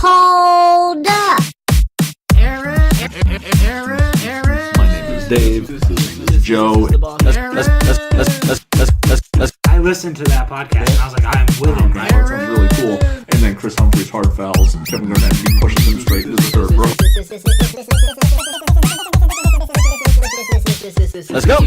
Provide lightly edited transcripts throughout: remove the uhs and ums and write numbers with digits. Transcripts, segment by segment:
Hold up. My name is Dave. This is Joe. I listened to that podcast and I was like, I am with him. That sounds really cool. And then Chris Humphrey's hard fouls and Kevin Garnett pushes him straight into the third row. Let's go.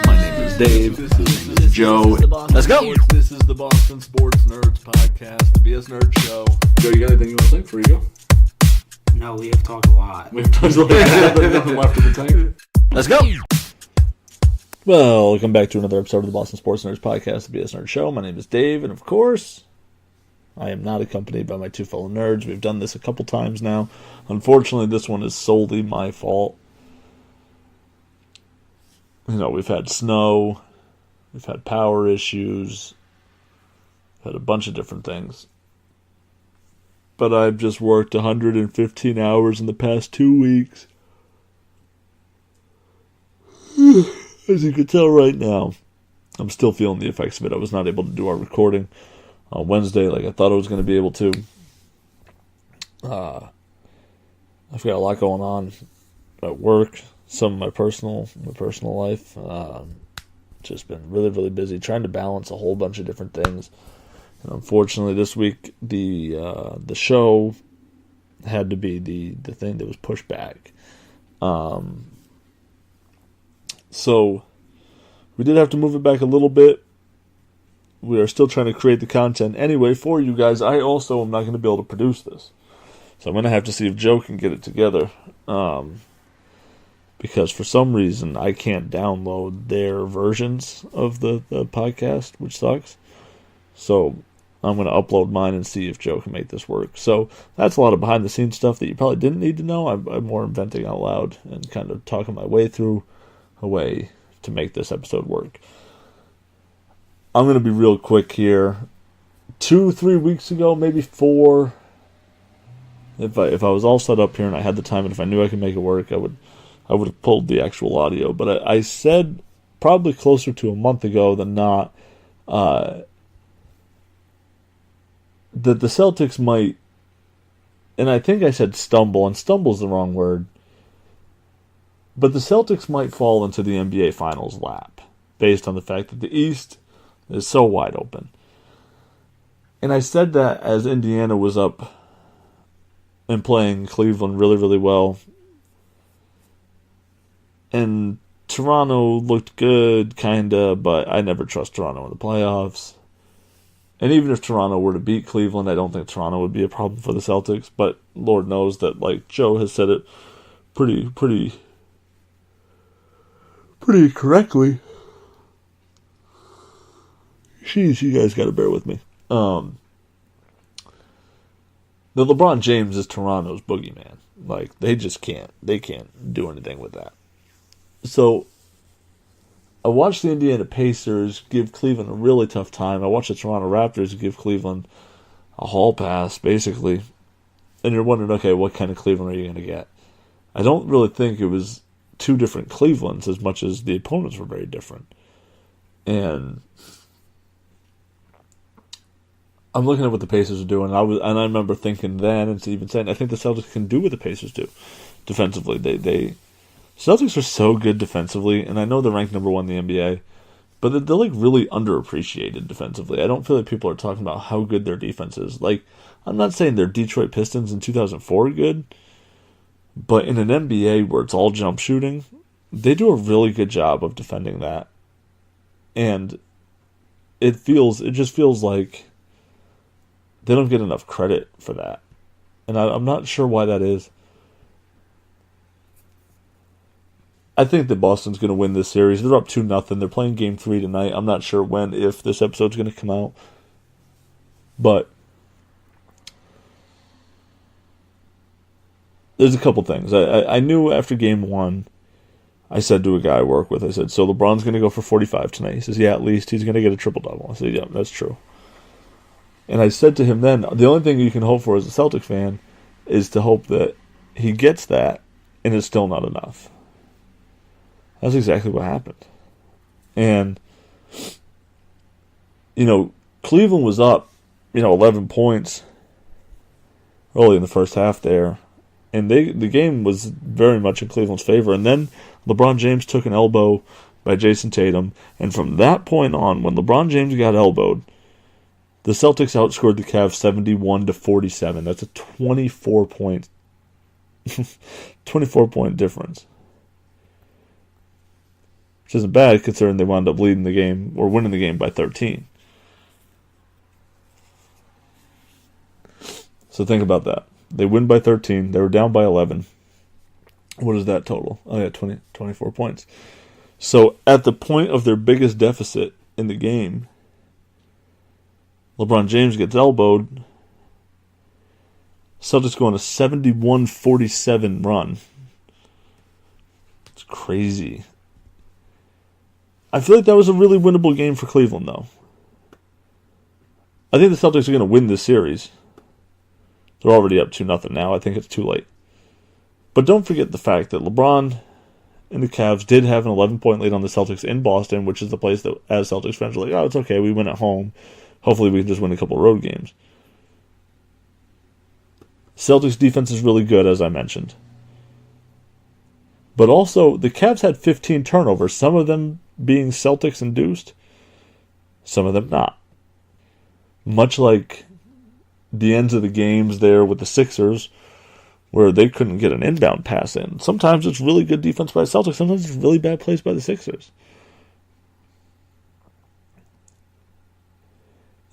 My name is Dave. This is Joe. Let's go. This is the Boston Sports Nerds Podcast, the B.S.N. Nerd Show. Joe, you got anything you want to say before you go? No, we have talked a lot. We have tons of nothing left in the tank. Let's go. Well, welcome back to another episode of the Boston Sports Nerds Podcast, the B.S.N. Nerd Show. My name is Dave, and of course, I am not accompanied by my two fellow nerds. We've done this a couple times now. Unfortunately, this one is solely my fault. You know, we've had snow, we've had power issues, we've had a bunch of different things. But I've just worked 115 hours in the past 2 weeks. As you can tell right now, I'm still feeling the effects of it. I was not able to do our recording on Wednesday like I thought I was going to be able to. I've got a lot going on at work, some of my personal life. Just been really, really busy trying to balance a whole bunch of different things. And unfortunately, this week the show had to be the thing that was pushed back. So we did have to move it back a little bit. We are still trying to create the content anyway for you guys. I also am not going to be able to produce this. So I'm going to have to see if Joe can get it together. Because for some reason I can't download their versions of the podcast, which sucks. So I'm going to upload mine and see if Joe can make this work. So that's a lot of behind the scenes stuff that you probably didn't need to know. I'm more inventing out loud and kind of talking my way through a way to make this episode work. I'm going to be real quick here. 2-3 weeks ago, maybe 4, if I was all set up here and I had the time and if I knew I could make it work, I would have pulled the actual audio. But I said probably closer to a month ago than not that the Celtics might, and I think I said stumble, and stumble is the wrong word, but the Celtics might fall into the NBA Finals lap based on the fact that the East is so wide open. And I said that as Indiana was up and playing Cleveland really, really well. And Toronto looked good, kinda, but I never trust Toronto in the playoffs. And even if Toronto were to beat Cleveland, I don't think Toronto would be a problem for the Celtics. But Lord knows that, like Joe has said it pretty correctly. Jeez, you guys got to bear with me. The LeBron James is Toronto's boogeyman. Like, they just can't. They can't do anything with that. So, I watched the Indiana Pacers give Cleveland a really tough time. I watched the Toronto Raptors give Cleveland a hall pass, basically. And you're wondering, okay, what kind of Cleveland are you going to get? I don't really think it was two different Clevelands as much as the opponents were very different. And I'm looking at what the Pacers are doing, and I remember thinking then, and even saying, I think the Celtics can do what the Pacers do defensively. Celtics are so good defensively, and I know they're ranked number 1 in the NBA, but they're like really underappreciated defensively. I don't feel like people are talking about how good their defense is. Like, I'm not saying their Detroit Pistons in 2004 are good, but in an NBA where it's all jump shooting, they do a really good job of defending that. And it just feels like they don't get enough credit for that. And I'm not sure why that is. I think that Boston's going to win this series. They're up 2-0. They're playing Game 3 tonight. I'm not sure if this episode's going to come out. But there's a couple things. I knew after Game 1, I said to a guy I work with, I said, so LeBron's going to go for 45 tonight. He says, yeah, at least he's going to get a triple-double. I said, yeah, that's true. And I said to him then, the only thing you can hope for as a Celtic fan is to hope that he gets that and it's still not enough. That's exactly what happened. And, you know, Cleveland was up 11 points early in the first half there. And the game was very much in Cleveland's favor. And then LeBron James took an elbow by Jason Tatum. And from that point on, when LeBron James got elbowed, the Celtics outscored the Cavs 71-47. That's a 24-point difference. Which isn't bad considering they wound up leading the game or winning the game by 13. So think about that. They win by 13. They were down by 11. What is that total? Oh, yeah, 24 points. So at the point of their biggest deficit in the game, LeBron James gets elbowed. Celtics go on a 71-47 run. It's crazy. I feel like that was a really winnable game for Cleveland, though. I think the Celtics are going to win this series. They're already up 2-0 now. I think it's too late. But don't forget the fact that LeBron and the Cavs did have an 11-point lead on the Celtics in Boston, which is the place that, as Celtics fans, are like, oh, it's okay, we win at home. Hopefully we can just win a couple road games. Celtics defense is really good, as I mentioned. But also, the Cavs had 15 turnovers, some of them being Celtics-induced, some of them not. Much like the ends of the games there with the Sixers, where they couldn't get an inbound pass in. Sometimes it's really good defense by the Celtics, sometimes it's really bad plays by the Sixers.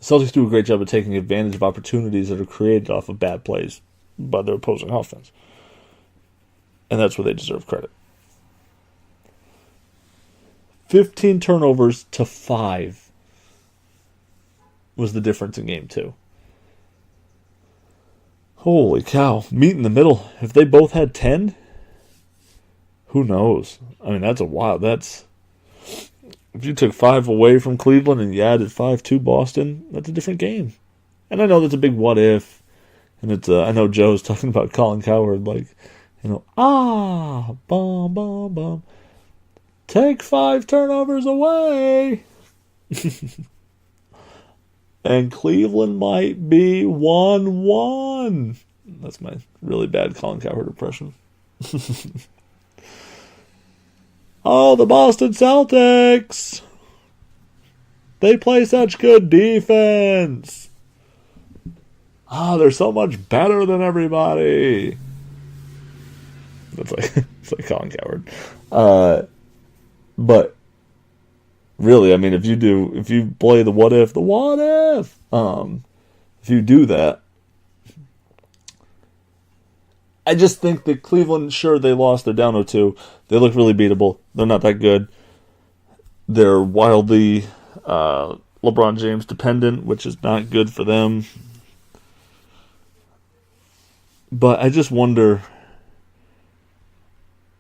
The Celtics do a great job of taking advantage of opportunities that are created off of bad plays by their opposing offense. And that's where they deserve credit. 15 turnovers to 5 was the difference in game 2. Holy cow. Meet in the middle. If they both had 10, who knows? I mean, that's a wild. If you took 5 away from Cleveland and you added 5 to Boston, that's a different game. And I know that's a big what if. And I know Joe's talking about Colin Cowherd, like, bum, bum, bum. Take 5 turnovers away. And Cleveland might be 1-1. That's my really bad Colin Cowherd impression. Oh, the Boston Celtics. They play such good defense. They're so much better than everybody. It's like Colin Cowherd. But really, I mean, if you play the what if, if you do that, I just think that Cleveland, sure, they lost, they're down 0-2. They look really beatable. They're not that good. They're wildly LeBron James dependent, which is not good for them. But I just wonder,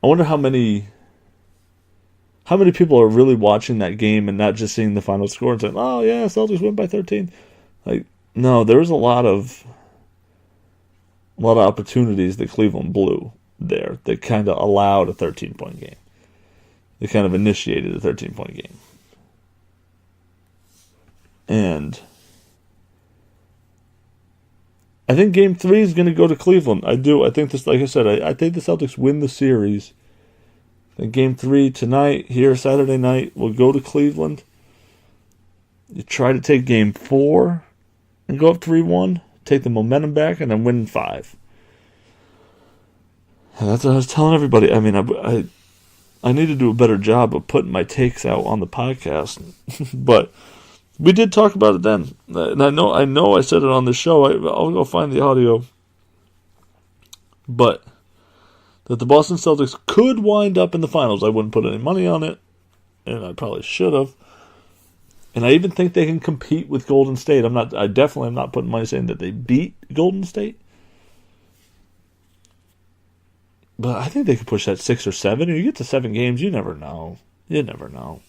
how many people are really watching that game and not just seeing the final score and saying, oh yeah, Celtics win by 13. Like, no, there was a lot of opportunities that Cleveland blew there that kind of allowed a 13-point game. They kind of initiated a 13-point game. And I think Game 3 is going to go to Cleveland. I do. I think this, like I said, I think the Celtics win the series. And Game 3 tonight, here Saturday night, will go to Cleveland. You try to take Game 4 and go up 3-1, take the momentum back, and then win 5. And that's what I was telling everybody. I mean, I need to do a better job of putting my takes out on the podcast. But we did talk about it then. And I know I said it on the show. I'll go find the audio. But that the Boston Celtics could wind up in the finals. I wouldn't put any money on it, and I probably should have. And I even think they can compete with Golden State. I definitely am not putting money saying that they beat Golden State. But I think they could push that 6 or 7. You get to 7 games, you never know. You never know.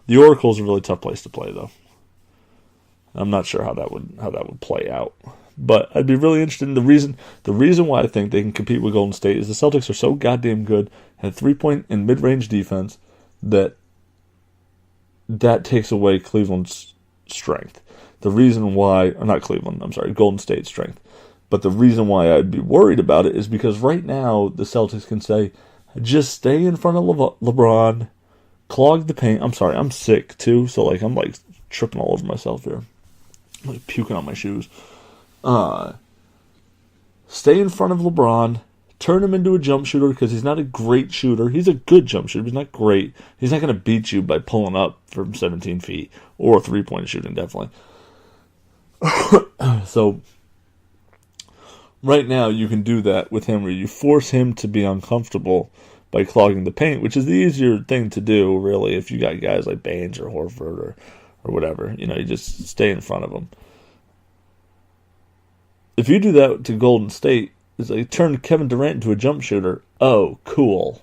The Oracle's a really tough place to play, though. I'm not sure how that would play out. But I'd be really interested in the reason why I think they can compete with Golden State is the Celtics are so goddamn good at 3-point and mid-range defense that that takes away Cleveland's strength. The reason why, or not Cleveland, I'm sorry, Golden State's strength. But the reason why I'd be worried about it is because right now the Celtics can say, just stay in front of LeBron, clog the paint. I'm sorry, I'm sick too, so I'm tripping all over myself here. I'm like puking on my shoes. Stay in front of LeBron, turn him into a jump shooter because he's not a great shooter. He's a good jump shooter, but he's not great. He's not going to beat you by pulling up from 17 feet or three-point shooting, definitely. So right now you can do that with him where you force him to be uncomfortable by clogging the paint, which is the easier thing to do, really, if you got guys like Baines or Horford or whatever. You just stay in front of them. If you do that to Golden State, it's like turn Kevin Durant into a jump shooter. Oh, cool.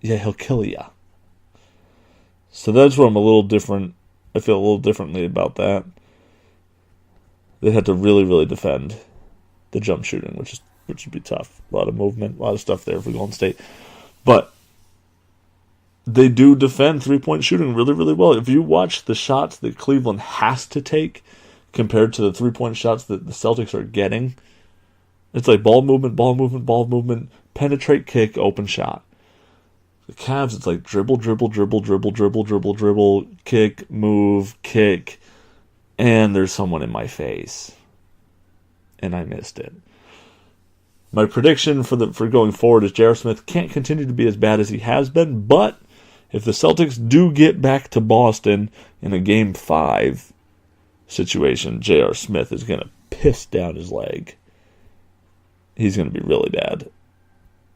Yeah, he'll kill ya. So that's where I'm a little different. I feel a little differently about that. They had to really, really defend the jump shooting, which would be tough. A lot of movement, a lot of stuff there for Golden State. But they do defend three-point shooting really, really well. If you watch the shots that Cleveland has to take compared to the three-point shots that the Celtics are getting, it's like ball movement, penetrate, kick, open shot. The Cavs, it's like dribble, kick, move, kick, and there's someone in my face. And I missed it. My prediction for going forward is J.R. Smith can't continue to be as bad as he has been, but if the Celtics do get back to Boston in a Game 5 situation, J.R. Smith is going to piss down his leg. He's going to be really bad.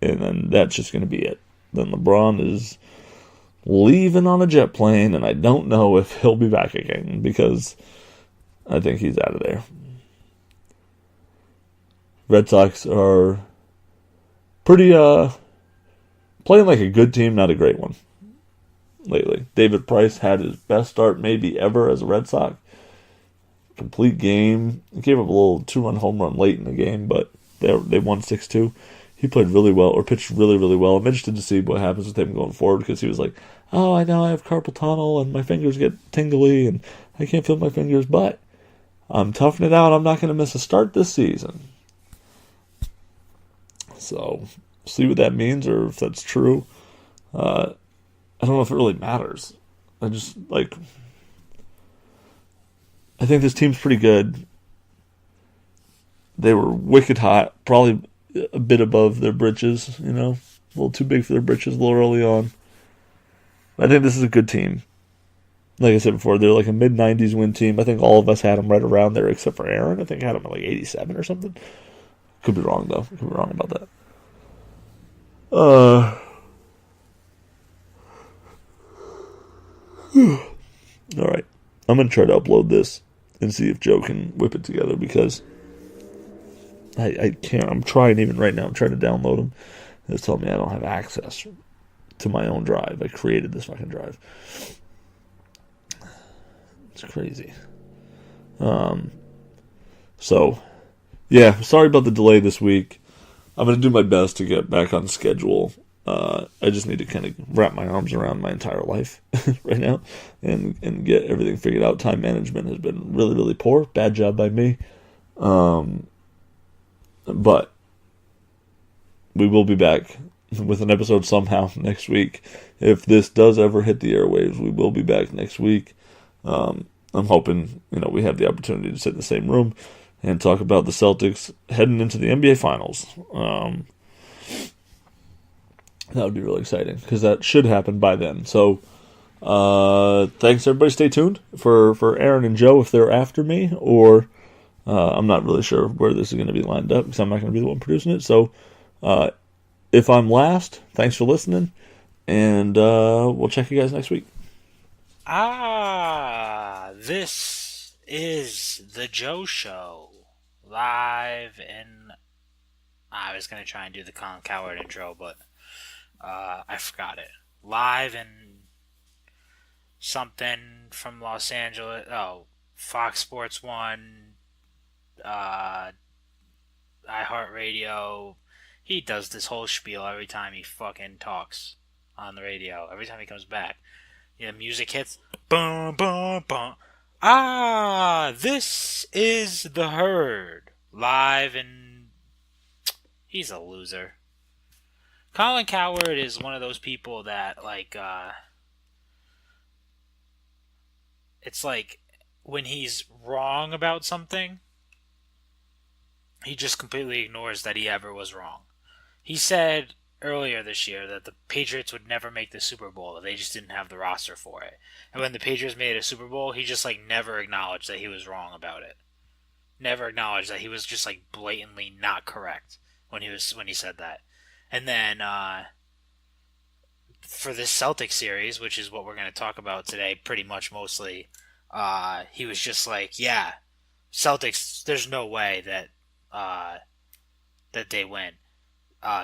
And then that's just going to be it. Then LeBron is leaving on a jet plane, and I don't know if he'll be back again because I think he's out of there. Red Sox are pretty playing like a good team, not a great one lately. David Price had his best start maybe ever as a Red Sox. Complete game. He gave up a little 2-run home run late in the game, but they won 6-2. He played really well, or pitched really, really well. I'm interested to see what happens with him going forward because he was like, oh, I know I have carpal tunnel and my fingers get tingly and I can't feel my fingers, but I'm toughing it out. I'm not going to miss a start this season. So, see what that means or if that's true. I don't know if it really matters. I think this team's pretty good. They were wicked hot, probably a bit above their britches, a little too big for their britches a little early on. I think this is a good team. Like I said before, they're like a mid-90s win team. I think all of us had them right around there except for Aaron. I think I had them at like 87 or something. Could be wrong, though. Could be wrong about that. Alright. I'm going to try to upload this and see if Joe can whip it together because I can't. I'm trying even right now. I'm trying to download them. It's telling me I don't have access to my own drive. I created this fucking drive. It's crazy. So, yeah, sorry about the delay this week. I'm going to do my best to get back on schedule. I just need to kind of wrap my arms around my entire life right now and get everything figured out. Time management has been really, really poor. Bad job by me. But we will be back with an episode somehow next week. If this does ever hit the airwaves, we will be back next week. I'm hoping, we have the opportunity to sit in the same room and talk about the Celtics heading into the NBA Finals. That would be really exciting because that should happen by then. So, thanks everybody. Stay tuned for Aaron and Joe if they're after me, or I'm not really sure where this is going to be lined up because I'm not going to be the one producing it. So, if I'm last, thanks for listening, and we'll check you guys next week. This is the Joe Show, live in... I was going to try and do the Colin Coward intro, but I forgot it. Live in something from Los Angeles. Oh, Fox Sports 1, iHeartRadio. He does this whole spiel every time he fucking talks on the radio, every time he comes back. Yeah, music hits. Boom, boom, boom. Ah, this is the herd live, and he's a loser. Colin Cowherd is one of those people that it's like when he's wrong about something, he just completely ignores that he ever was wrong. He said earlier this year that the Patriots would never make the Super Bowl if they just didn't have the roster for it. And when the Patriots made a Super Bowl, he just never acknowledged that he was wrong about it. Never acknowledged that he was just blatantly not correct when he said that. And then for this Celtics series, which is what we're going to talk about today, pretty much mostly, he was just yeah, Celtics. There's no way that that they win.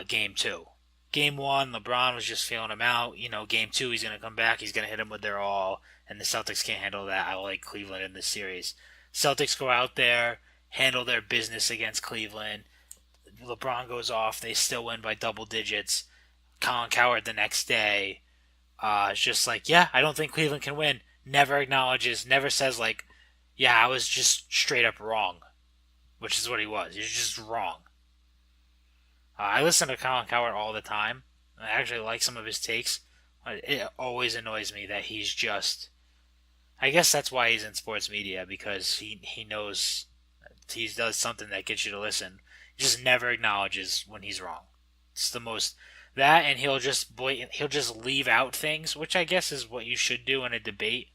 Game 2. Game 1, LeBron was just feeling him out. Game 2, he's going to come back. He's going to hit him with their all, and the Celtics can't handle that. I like Cleveland in this series. Celtics go out there, handle their business against Cleveland. LeBron goes off. They still win by double digits. Colin Cowherd the next day is just yeah, I don't think Cleveland can win. Never acknowledges, never says yeah, I was just straight up wrong, which is what he was. He was just wrong. I listen to Colin Cowherd all the time. I actually like some of his takes. It always annoys me that he's just... I guess that's why he's in sports media, because he knows he does something that gets you to listen. He just never acknowledges when he's wrong. It's the most... That, and he'll just leave out things, which I guess is what you should do in a debate,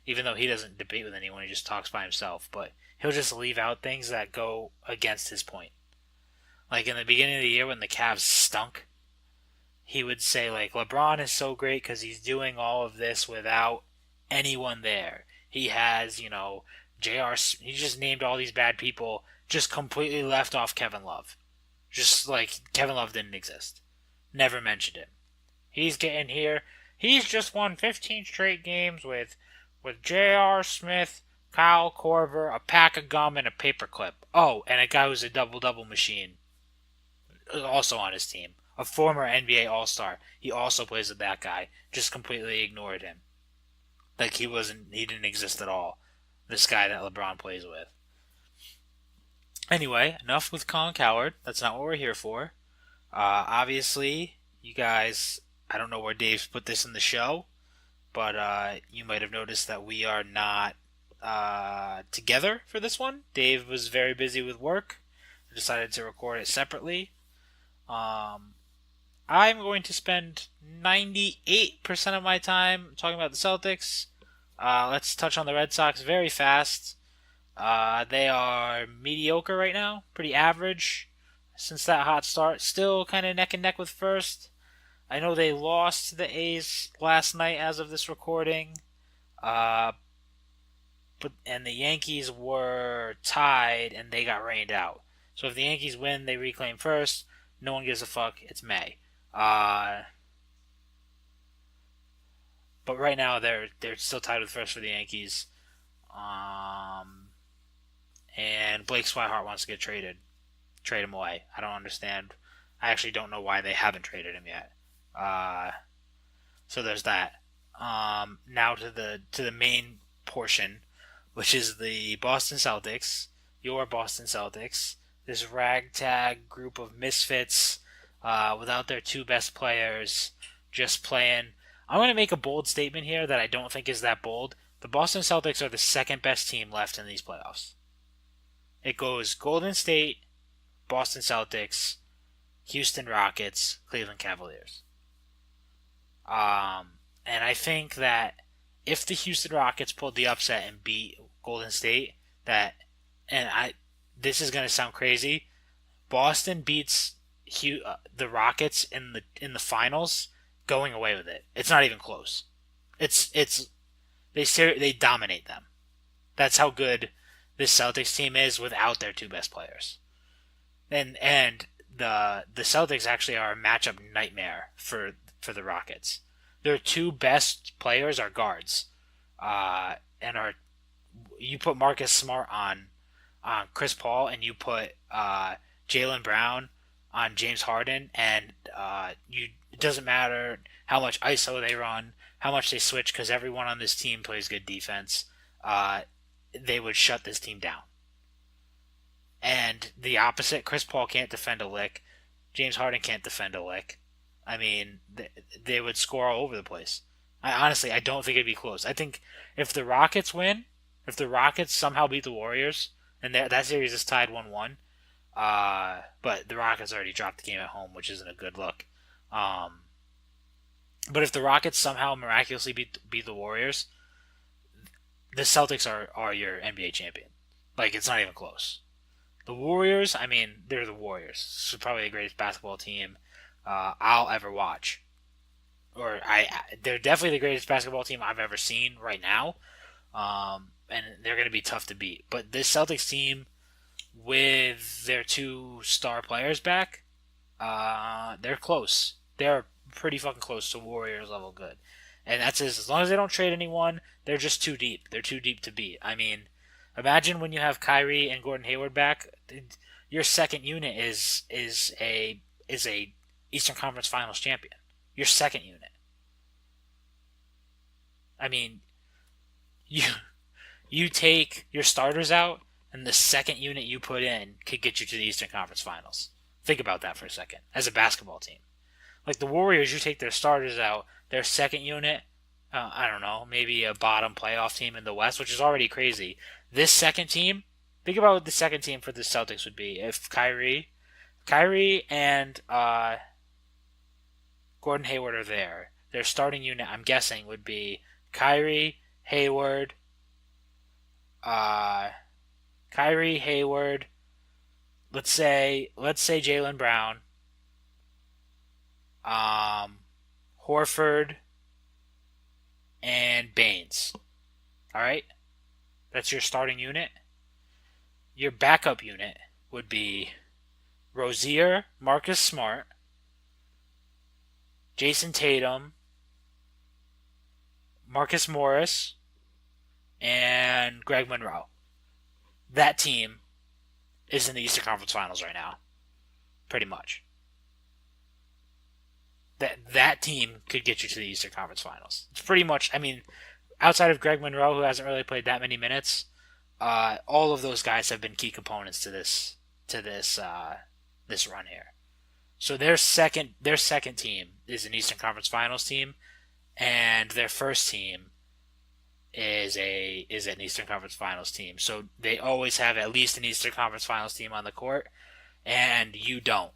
even though he doesn't debate with anyone, he just talks by himself. But he'll just leave out things that go against his point. Like in the beginning of the year when the Cavs stunk, he would say LeBron is so great because he's doing all of this without anyone there. He has, JR, he just named all these bad people, just completely left off Kevin Love. Just Kevin Love didn't exist. Never mentioned him. He's getting here. He's just won 15 straight games with J.R. Smith, Kyle Korver, a pack of gum, and a paperclip. Oh, and a guy who's a double-double machine. Also on his team. A former NBA All-Star. He also plays with that guy. Just completely ignored him. He didn't exist at all. This guy that LeBron plays with. Anyway, enough with Colin Cowherd. That's not what we're here for. Obviously, you guys, I don't know where Dave's put this in the show, but you might have noticed that we are not together for this one. Dave was very busy with work. Decided to record it separately. I'm going to spend 98% of my time talking about the Celtics. Let's touch on the Red Sox very fast. They are mediocre right now, pretty average since that hot start. Still kind of neck and neck with first. I know they lost to the A's last night as of this recording. And the Yankees were tied and they got rained out. So if the Yankees win, they reclaim first. No one gives a fuck. It's May. But right now they're still tied with first for the Yankees. And Blake Swihart wants to get traded. Trade him away. I don't understand. I actually don't know why they haven't traded him yet. So there's that. Now to the main portion, which is the Boston Celtics. Your Boston Celtics. This ragtag group of misfits without their two best players, just playing. I'm going to make a bold statement here that I don't think is that bold. The Boston Celtics are the second best team left in these playoffs. It goes Golden State, Boston Celtics, Houston Rockets, Cleveland Cavaliers. And I think that if the Houston Rockets pulled the upset and beat Golden State, this is going to sound crazy, Boston beats the Rockets in the finals, going away with it. It's not even close. They dominate them. That's how good this Celtics team is without their two best players. And the Celtics actually are a matchup nightmare for the Rockets. Their two best players are guards, you put Marcus Smart on Chris Paul, and you put Jaylen Brown on James Harden, and it doesn't matter how much ISO they run, how much they switch because everyone on this team plays good defense, they would shut this team down. And the opposite, Chris Paul can't defend a lick. James Harden can't defend a lick. I mean, they would score all over the place. I don't think it'd be close. I think if the Rockets win, if the Rockets somehow beat the Warriors, and that series is tied 1-1, but the Rockets already dropped the game at home, which isn't a good look. But if the Rockets somehow miraculously beat the Warriors, the Celtics are your NBA champion. Like, it's not even close. The Warriors, I mean, they're the Warriors. It's probably the greatest basketball team I'll ever watch. They're definitely the greatest basketball team I've ever seen right now. And they're going to be tough to beat. But this Celtics team, with their 2 star players back, they're close. They're pretty fucking close to Warriors level good. And that's as long as they don't trade anyone, they're just too deep. They're too deep to beat. I mean, imagine when you have Kyrie and Gordon Hayward back, your second unit is a Eastern Conference Finals champion. Your second unit. I mean, you take your starters out, and the second unit you put in could get you to the Eastern Conference Finals. Think about that for a second, as a basketball team. Like the Warriors, you take their starters out, their second unit, I don't know, maybe a bottom playoff team in the West, which is already crazy. This second team, think about what the second team for the Celtics would be. If Kyrie and Gordon Hayward are there, their starting unit, I'm guessing, would be Kyrie, Hayward, let's say Jaylen Brown, Horford, and Baines. All right? That's your starting unit. Your backup unit would be Rozier, Marcus Smart, Jason Tatum, Marcus Morris, and Greg Monroe. That team is in the Eastern Conference Finals right now. Pretty much. That team could get you to the Eastern Conference Finals. It's pretty much, I mean, outside of Greg Monroe, who hasn't really played that many minutes, all of those guys have been key components to this run here. So their second team is an Eastern Conference Finals team, and their first team is an Eastern Conference Finals team. So they always have at least an Eastern Conference Finals team on the court, and you don't.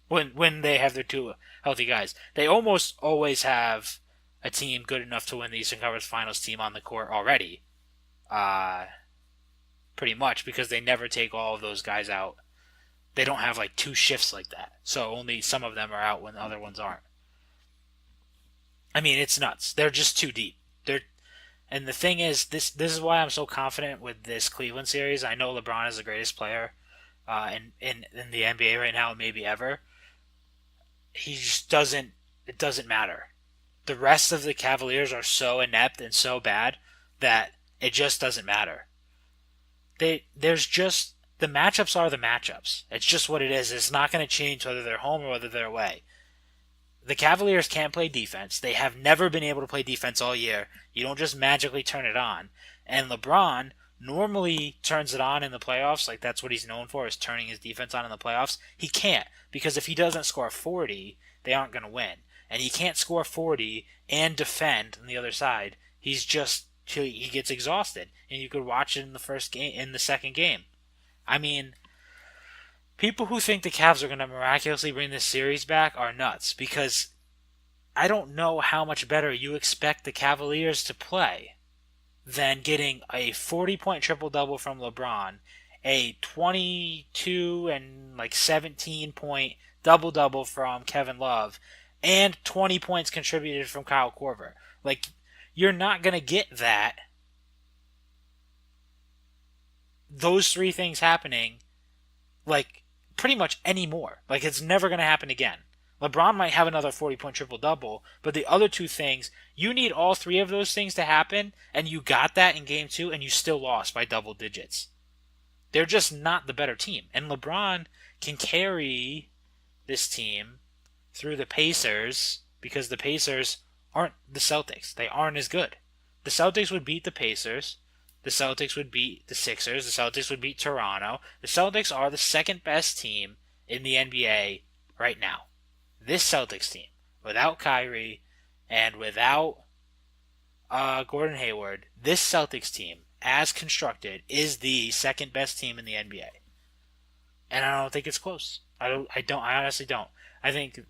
when they have their 2 healthy guys, they almost always have a team good enough to win the Eastern Conference Finals team on the court already. Pretty much, because they never take all of those guys out. They don't have like 2 shifts like that. So only some of them are out when the other ones aren't. I mean, it's nuts. They're just too deep. And the thing is, this is why I'm so confident with this Cleveland series. I know LeBron is the greatest player in the NBA right now, maybe ever. He just doesn't. It doesn't matter. The rest of the Cavaliers are so inept and so bad that it just doesn't matter. There's just the matchups are the matchups. It's just what it is. It's not going to change whether they're home or whether they're away. The Cavaliers can't play defense. They have never been able to play defense all year. You don't just magically turn it on. And LeBron normally turns it on in the playoffs. Like, that's what he's known for, is turning his defense on in the playoffs. He can't, because if he doesn't score 40, they aren't going to win. And he can't score 40 and defend on the other side. He gets exhausted. And you could watch it in the second game. I mean, people who think the Cavs are going to miraculously bring this series back are nuts, because I don't know how much better you expect the Cavaliers to play than getting a 40-point triple-double from LeBron, a 22 and 17-point double-double from Kevin Love, and 20 points contributed from Kyle Korver. Like, you're not going to get those 3 things happening, pretty much anymore. It's never going to happen again. LeBron might have another 40-point triple-double, but the other 2 things, you need all 3 of those things to happen, and you got that in Game 2, and you still lost by double digits. They're just not the better team. And LeBron can carry this team through the Pacers, because the Pacers aren't the Celtics. They aren't as good. The Celtics would beat the Pacers. The Celtics would beat the Sixers. The Celtics would beat Toronto. The Celtics are the second best team in the NBA right now. This Celtics team, without Kyrie and without Gordon Hayward, this Celtics team, as constructed, is the second best team in the NBA. And I don't think it's close. I honestly don't. I think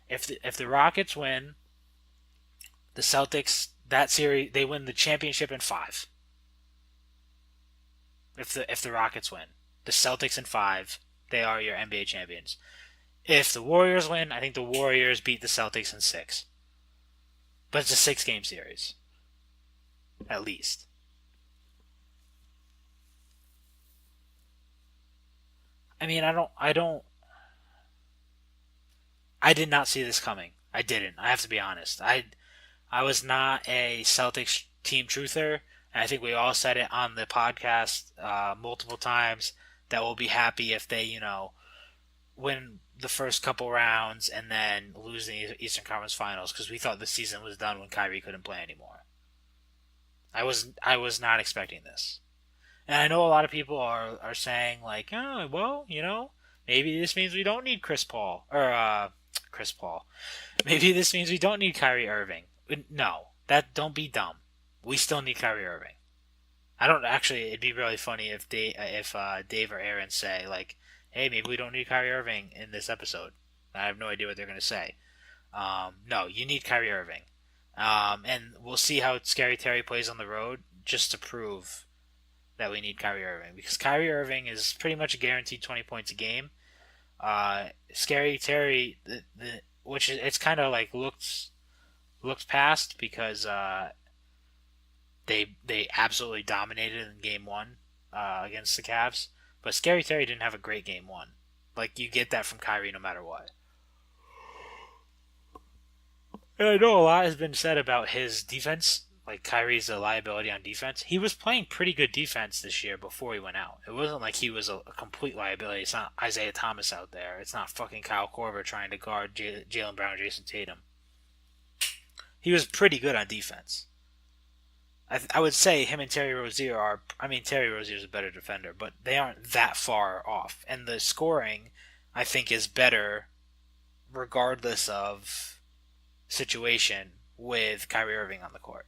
if the Rockets win, the Celtics, that series, they win the championship in 5. If the Rockets win, the Celtics in 5, they are your NBA champions. If the Warriors win, I think the Warriors beat the Celtics in 6. But it's a 6-game series, at least. I mean, I did not see this coming. I didn't. I have to be honest. I was not a Celtics team truther. And I think we all said it on the podcast multiple times that we'll be happy if they, win the first couple rounds and then lose the Eastern Conference Finals, because we thought the season was done when Kyrie couldn't play anymore. I was not expecting this. And I know a lot of people are saying, like, oh, well, maybe this means we don't need Chris Paul. Maybe this means we don't need Kyrie Irving. No, don't be dumb. We still need Kyrie Irving. It'd be really funny if Dave or Aaron say, like, hey, maybe we don't need Kyrie Irving in this episode. I have no idea what they're going to say. No, you need Kyrie Irving. And we'll see how Scary Terry plays on the road just to prove that we need Kyrie Irving. Because Kyrie Irving is pretty much a guaranteed 20 points a game. Scary Terry, which it's kind of like looked past because they absolutely dominated in Game 1 against the Cavs. But Scary Terry didn't have a great Game 1. Like, you get that from Kyrie no matter what. And I know a lot has been said about his defense. Like, Kyrie's a liability on defense. He was playing pretty good defense this year before he went out. It wasn't like he was a complete liability. It's not Isaiah Thomas out there. It's not fucking Kyle Korver trying to guard Jaylen Brown and Jason Tatum. He was pretty good on defense. I would say him and Terry Rozier are... I mean, Terry Rozier's a better defender, but they aren't that far off. And the scoring, I think, is better regardless of situation with Kyrie Irving on the court.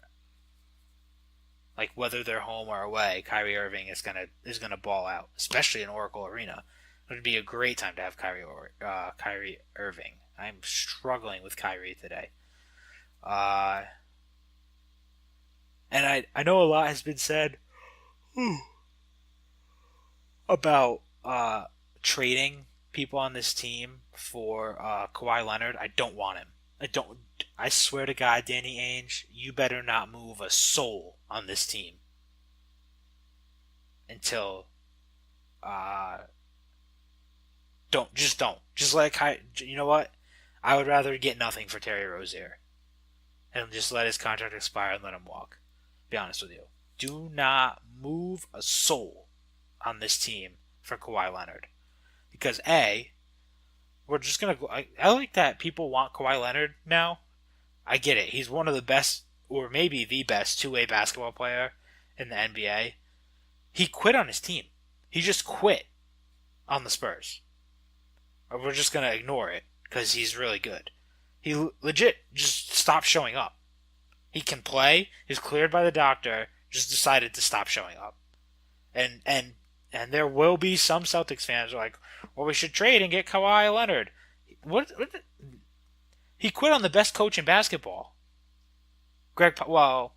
Like, whether they're home or away, Kyrie Irving is gonna ball out, especially in Oracle Arena. It would be a great time to have Kyrie Irving. I'm struggling with Kyrie today. And I know a lot has been said about trading people on this team for Kawhi Leonard. I don't want him. I swear to God, Danny Ainge, you better not move a soul on this team until don't. Just let you know what? I would rather get nothing for Terry Rozier and just let his contract expire and let him walk. Be honest with you. Do not move a soul on this team for Kawhi Leonard. Because we're just going to go... I like that people want Kawhi Leonard now. I get it. He's one of the best, or maybe the best, two-way basketball player in the NBA. He quit on his team. He just quit on the Spurs. Or we're just going to ignore it because he's really good. He legit just stopped showing up. He can play. He's cleared by the doctor. Just decided to stop showing up. And there will be some Celtics fans who are like, well, we should trade and get Kawhi Leonard. He quit on the best coach in basketball. No,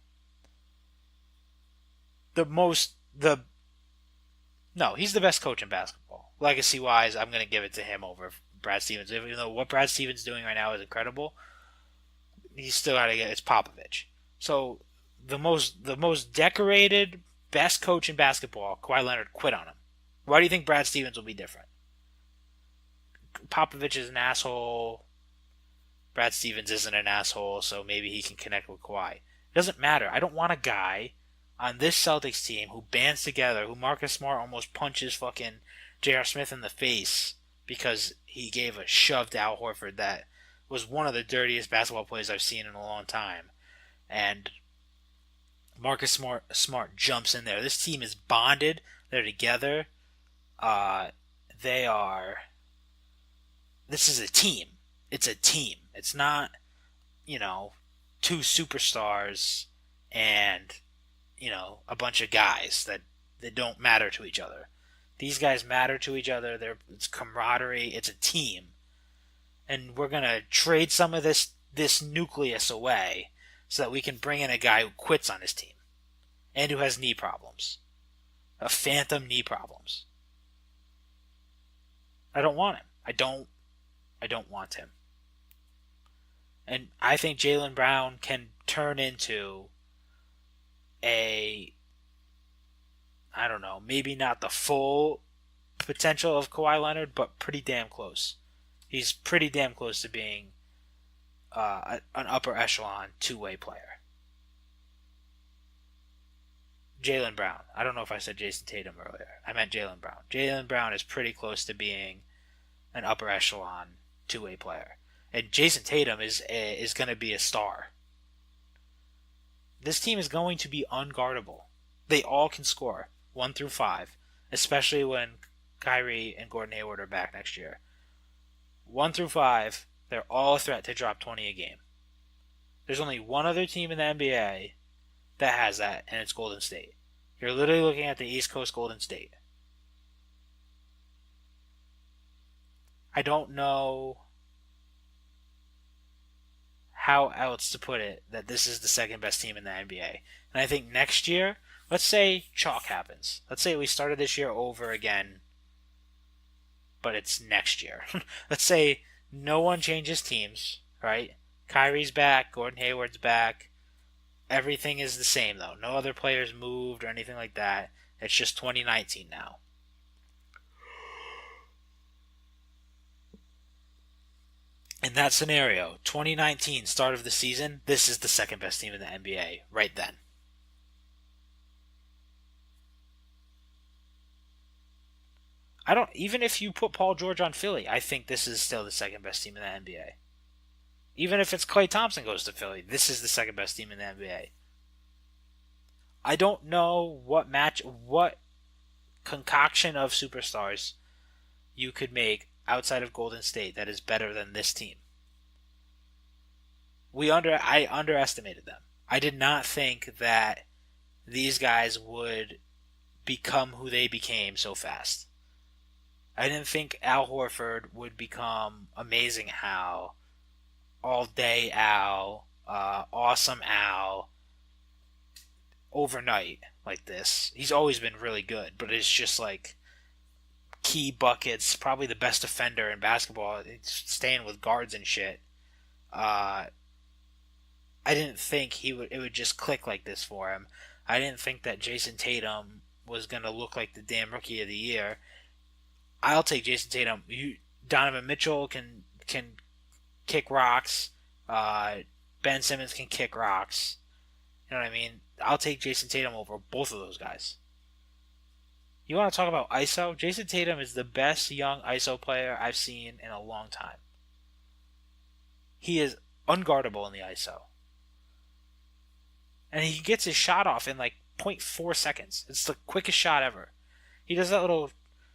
he's the best coach in basketball. Legacy-wise, I'm going to give it to him over Brad Stevens. Even though what Brad Stevens is doing right now is incredible, he's still got to get it's Popovich. So the most decorated, best coach in basketball, Kawhi Leonard, quit on him. Why do you think Brad Stevens will be different? Popovich is an asshole. Brad Stevens isn't an asshole, so maybe he can connect with Kawhi. It doesn't matter. I don't want a guy on this Celtics team who bands together, who Marcus Smart almost punches fucking J.R. Smith in the face because he gave a shove to Al Horford that was one of the dirtiest basketball plays I've seen in a long time. And Marcus Smart jumps in there. This team is bonded. They're together. Uh, they are. This is a team. It's a team. It's not, two superstars and, a bunch of guys that don't matter to each other. These guys matter to each other. It's camaraderie. It's a team. And we're going to trade some of this nucleus away so that we can bring in a guy who quits on his team and who has knee problems. A phantom knee problems. I don't want him. I don't want him. And I think Jaylen Brown can turn into I don't know, maybe not the full potential of Kawhi Leonard, but pretty damn close. He's pretty damn close to being an upper echelon two-way player. Jaylen Brown. I don't know if I said Jason Tatum earlier. I meant Jaylen Brown. Jaylen Brown is pretty close to being an upper echelon two-way player. And Jason Tatum is going to be a star. This team is going to be unguardable. They all can score 1 through 5, especially when Kyrie and Gordon Hayward are back next year. 1 through 5, they're all a threat to drop 20 a game. There's only one other team in the NBA that has that, and it's Golden State. You're literally looking at the East Coast Golden State. I don't know how else to put it that this is the second best team in the NBA. And I think next year, let's say chalk happens. Let's say we started this year over again, but it's next year. Let's say no one changes teams, right? Kyrie's back, Gordon Hayward's back. Everything is the same, though. No other players moved or anything like that. It's just 2019 now. In that scenario, 2019, start of the season, this is the second best team in the NBA right then. Even if you put Paul George on Philly, I think this is still the second best team in the NBA. Even if it's Klay Thompson goes to Philly, this is the second best team in the NBA. I don't know what concoction of superstars you could make outside of Golden State that is better than this team. I underestimated them. I did not think that these guys would become who they became so fast. I didn't think Al Horford would become amazing Al, all day Al, awesome Al, overnight like this. He's always been really good, but it's just like key buckets, probably the best defender in basketball, staying with guards and shit. I didn't think it would just click like this for him. I didn't think that Jason Tatum was going to look like the damn rookie of the year. I'll take Jason Tatum. Donovan Mitchell can kick rocks. Ben Simmons can kick rocks. You know what I mean? I'll take Jason Tatum over both of those guys. You want to talk about ISO? Jason Tatum is the best young ISO player I've seen in a long time. He is unguardable in the ISO. And he gets his shot off in like 0.4 seconds. It's the quickest shot ever. He does that little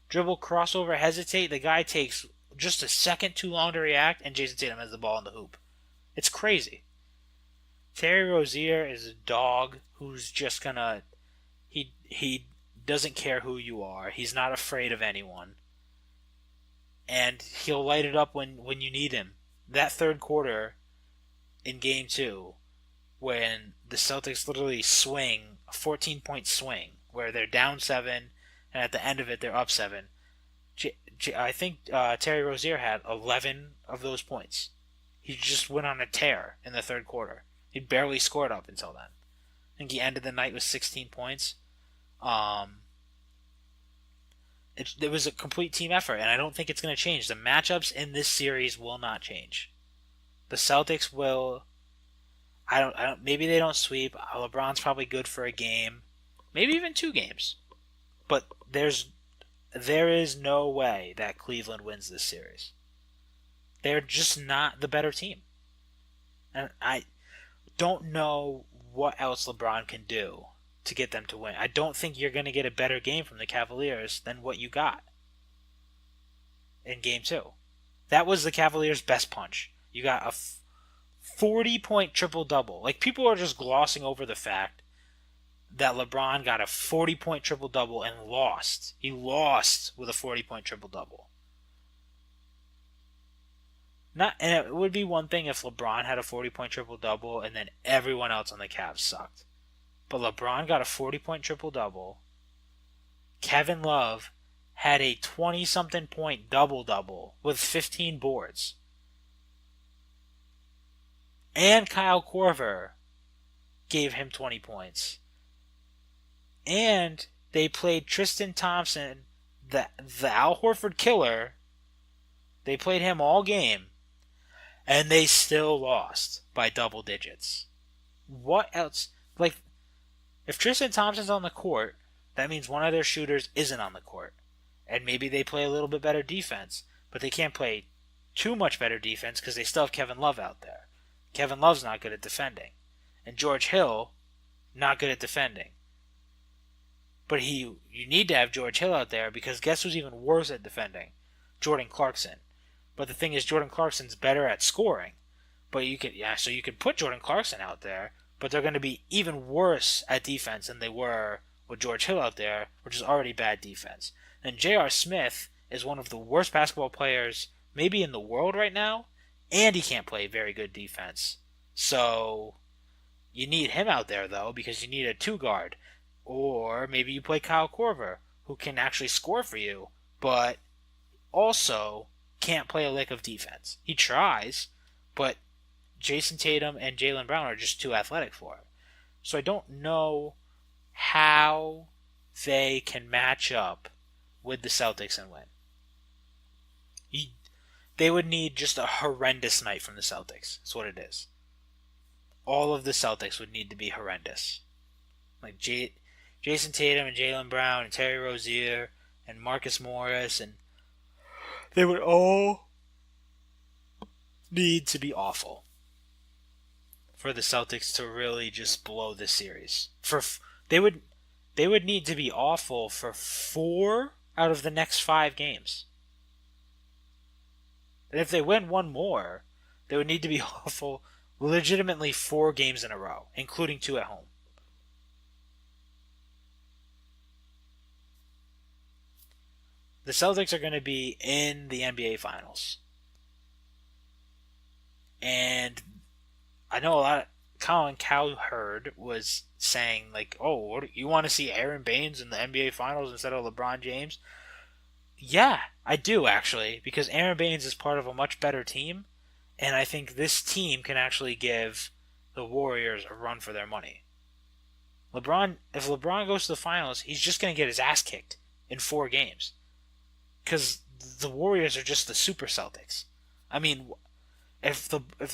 dribble, crossover, hesitate. The guy takes just a second too long to react, and Jason Tatum has the ball in the hoop. It's crazy. Terry Rozier is a dog who's just gonna... He doesn't care who you are. He's not afraid of anyone. And he'll light it up when you need him. That third quarter in Game 2, when the Celtics literally swing, a 14-point swing, where they're down 7, and at the end of it, they're up 7. I think Terry Rozier had 11 of those points. He just went on a tear in the third quarter. He barely scored up until then. I think he ended the night with 16 points. It was a complete team effort, and I don't think it's going to change. The matchups in this series will not change. The Celtics will. I don't. Maybe they don't sweep. LeBron's probably good for a game, maybe even 2 games. But there is no way that Cleveland wins this series. They're just not the better team. And I don't know what else LeBron can do to get them to win. I don't think you're going to get a better game from the Cavaliers than what you got in Game 2. That was the Cavaliers' best punch. You got a 40-point triple-double. Like, people are just glossing over the fact that LeBron got a 40-point triple-double and lost. He lost with a 40-point triple-double. And it would be one thing if LeBron had a 40-point triple-double and then everyone else on the Cavs sucked. But LeBron got a 40-point triple-double. Kevin Love had a 20-something point double-double with 15 boards. And Kyle Korver gave him 20 points. And they played Tristan Thompson, the Al Horford killer. They played him all game. And they still lost by double digits. What else? Like, if Tristan Thompson's on the court, that means one of their shooters isn't on the court. And maybe they play a little bit better defense. But they can't play too much better defense because they still have Kevin Love out there. Kevin Love's not good at defending. And George Hill, not good at defending. But you need to have George Hill out there because guess who's even worse at defending? Jordan Clarkson. But the thing is, Jordan Clarkson's better at scoring. But you could put Jordan Clarkson out there, but they're going to be even worse at defense than they were with George Hill out there, which is already bad defense. And J.R. Smith is one of the worst basketball players maybe in the world right now, and he can't play very good defense. So you need him out there, though, because you need a two-guard. Or maybe you play Kyle Korver, who can actually score for you, but also can't play a lick of defense. He tries, but Jason Tatum and Jaylen Brown are just too athletic for it. So I don't know how they can match up with the Celtics and win. They would need just a horrendous night from the Celtics. That's what it is. All of the Celtics would need to be horrendous. Like Jason Tatum and Jaylen Brown and Terry Rozier and Marcus Morris, and they would all need to be awful for the Celtics to really just blow this series. They would need to be awful for 4 out of the next 5 games. And if they win one more, they would need to be awful legitimately 4 games in a row, including 2 at home. The Celtics are going to be in the NBA Finals. And I know a lot of Colin Cowherd was saying, like, oh, you want to see Aaron Baines in the NBA Finals instead of LeBron James? Yeah, I do, actually, because Aaron Baines is part of a much better team, and I think this team can actually give the Warriors a run for their money. If LeBron goes to the Finals, he's just going to get his ass kicked in 4 games. Because the Warriors are just the super Celtics. I mean, if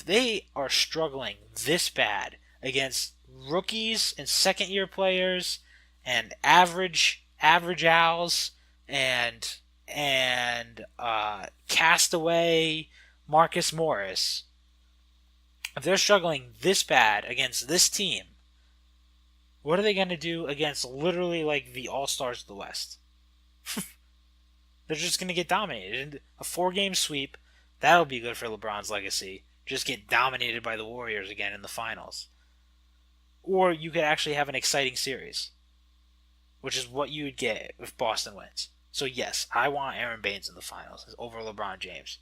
they are struggling this bad against rookies and second-year players and average owls and castaway Marcus Morris, if they're struggling this bad against this team, what are they going to do against literally like the all-stars of the West? They're just going to get dominated. A 4-game sweep, that'll be good for LeBron's legacy. Just get dominated by the Warriors again in the finals. Or you could actually have an exciting series, which is what you would get if Boston wins. So yes, I want Aaron Baines in the finals over LeBron James.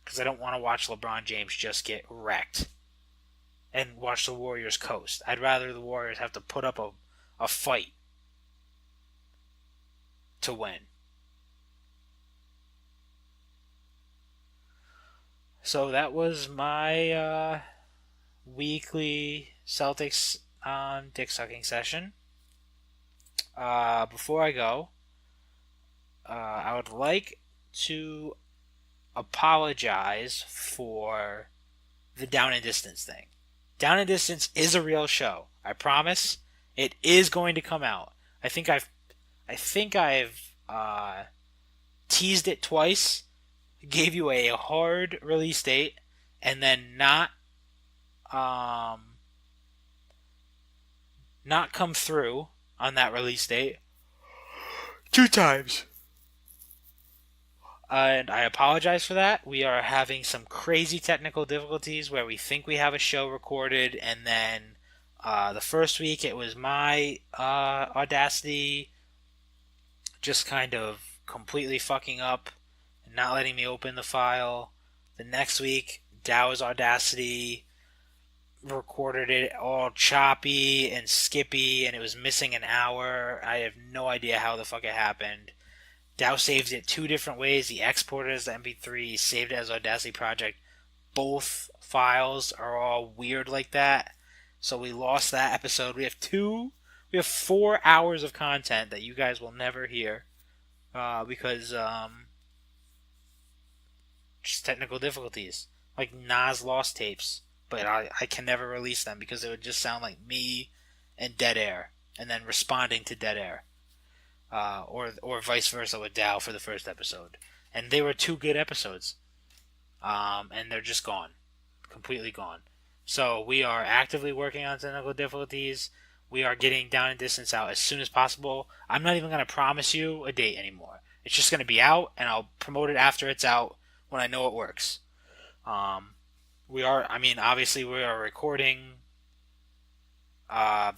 Because I don't want to watch LeBron James just get wrecked and watch the Warriors coast. I'd rather the Warriors have to put up a fight to win. So that was my weekly Celtics dick sucking session. Before I go, I would like to apologize for the Down and Distance thing. Down and Distance is a real show. I promise. It is going to come out. I think I've teased it twice, gave you a hard release date, and then um, not come through on that release date 2 times. And I apologize for that. We are having some crazy technical difficulties where we think we have a show recorded, and then the first week it was my Audacity just kind of completely fucking up and not letting me open the file. The next week, Dow's Audacity recorded it all choppy and skippy, and it was missing an hour. I have no idea how the fuck it happened. Dow saved it 2 different ways. He exported it as MP3, he saved it as Audacity Project. Both files are all weird like that. So we lost that episode. We have 4 hours of content that you guys will never hear. Because just technical difficulties. Like Nas lost tapes. But I can never release them because it would just sound like me and dead air. And then responding to dead air. Or vice versa with Dow for the first episode. And they were 2 good episodes. And they're just gone. Completely gone. So we are actively working on technical difficulties. We are getting Down and Distance out as soon as possible. I'm not even going to promise you a date anymore. It's just going to be out, and I'll promote it after it's out when I know it works. Obviously we are recording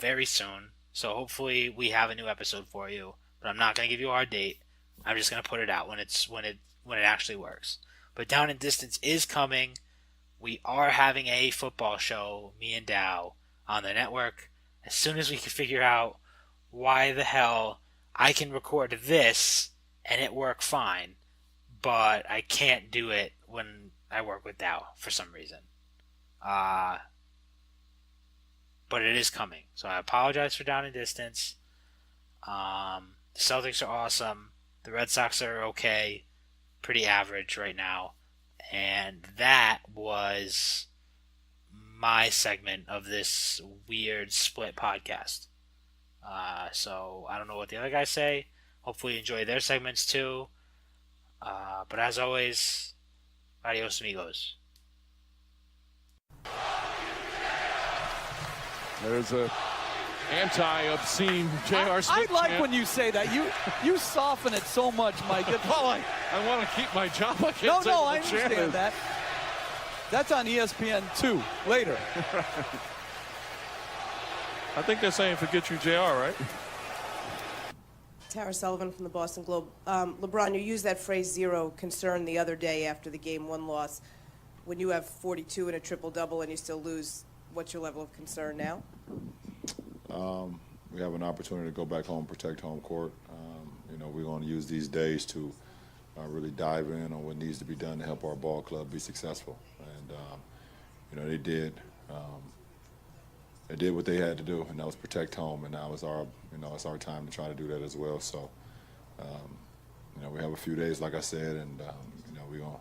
very soon. So hopefully we have a new episode for you. But I'm not going to give you our date. I'm just going to put it out when it actually works. But Down and Distance is coming. We are having a football show, me and Dow, on the network. As soon as we can figure out why the hell I can record this and it work fine, but I can't do it when I work with Dow for some reason. But it is coming. So I apologize for Down and Distance. The Celtics are awesome. The Red Sox are okay. Pretty average right now. And that was my segment of this weird split podcast. So I don't know what the other guys say. Hopefully you enjoy their segments too. But as always, adios amigos. There's a anti-obscene J.R. Smith. I like when you say that. You soften it so much, Mike. Well, I want to keep my job. I can't No, I take the understand chance. that. That's on ESPN 2 later. I think they're saying forget you, JR, right? Tara Sullivan from the Boston Globe. LeBron, you used that phrase zero concern the other day after the Game 1 loss. When you have 42 and a triple-double and you still lose, what's your level of concern now? We have an opportunity to go back home, protect home court. We're going to use these days to really dive in on what needs to be done to help our ball club be successful. And, they did. They did what they had to do, and that was protect home. And now it's our time to try to do that as well. So, we have a few days, like I said, and we're going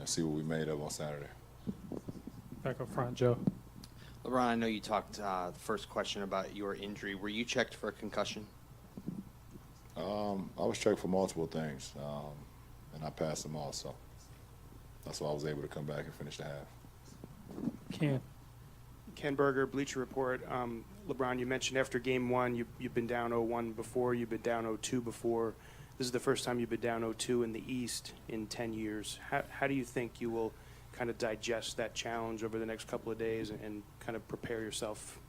to see what we made of on Saturday. Back up front, Joe. LeBron, I know you talked the first question about your injury. Were you checked for a concussion? I was checked for multiple things, and I passed them all. So that's why I was able to come back and finish the half. Ken Berger, Bleacher Report. LeBron, you mentioned after Game 1 you've been down 0-1 before, you've been down 0-2 before. This is the first time you've been down 0-2 in the East in 10 years. How do you think you will kind of digest that challenge over the next couple of days and kind of prepare yourself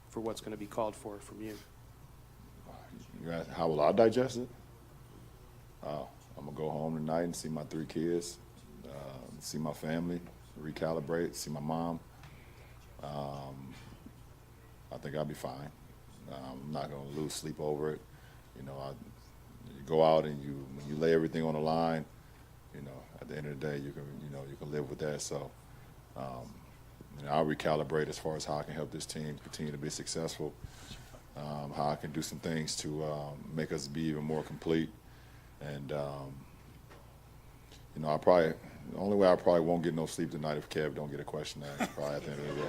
for what's going to be called for from you? How will I digest it? I'm going to go home tonight and see my 3 kids, see my family, recalibrate, see my mom. I think I'll be fine. I'm not going to lose sleep over it. You go out and when you lay everything on the line, at the end of the day, you can live with that. So, I'll recalibrate as far as how I can help this team continue to be successful, how I can do some things to make us be even more complete. And, the only way I probably won't get no sleep tonight if Kev don't get a question asked, probably at the end of the day.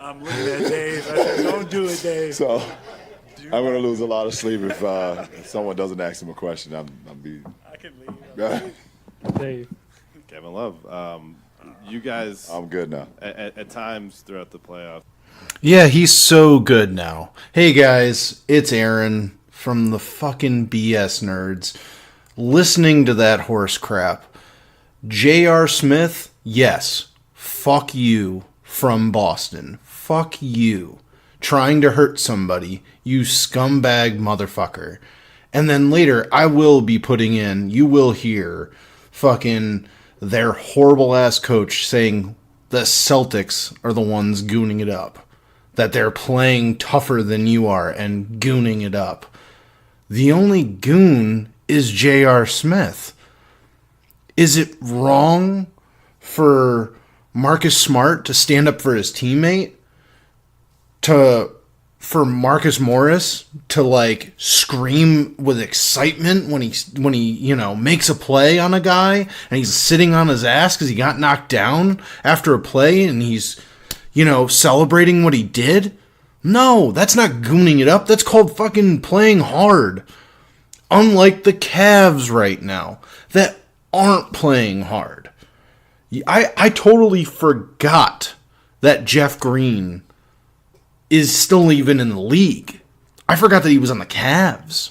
I'm looking at Dave. I said, don't do it, Dave. So I'm going to lose a lot of sleep if someone doesn't ask him a question. I can leave. Dave. Kevin Love, you guys. I'm good now. At times throughout the playoffs. Yeah, he's so good now. Hey guys, it's Aaron from the fucking BS Nerds. Listening to that horse crap. J.R. Smith, yes. Fuck you from Boston. Fuck you. Trying to hurt somebody, you scumbag motherfucker. And then later, I will be putting in, you will hear fucking their horrible ass coach saying the Celtics are the ones gooning it up. That they're playing tougher than you are and gooning it up. The only goon is J.R. Smith. Is it wrong for Marcus Smart to stand up for his teammate? For Marcus Morris to like scream with excitement when he makes a play on a guy and he's sitting on his ass because he got knocked down after a play and he's celebrating what he did? No, that's not gooning it up. That's called fucking playing hard. Unlike the Cavs right now that aren't playing hard. I totally forgot that Jeff Green is still even in the league. I forgot that he was on the Cavs.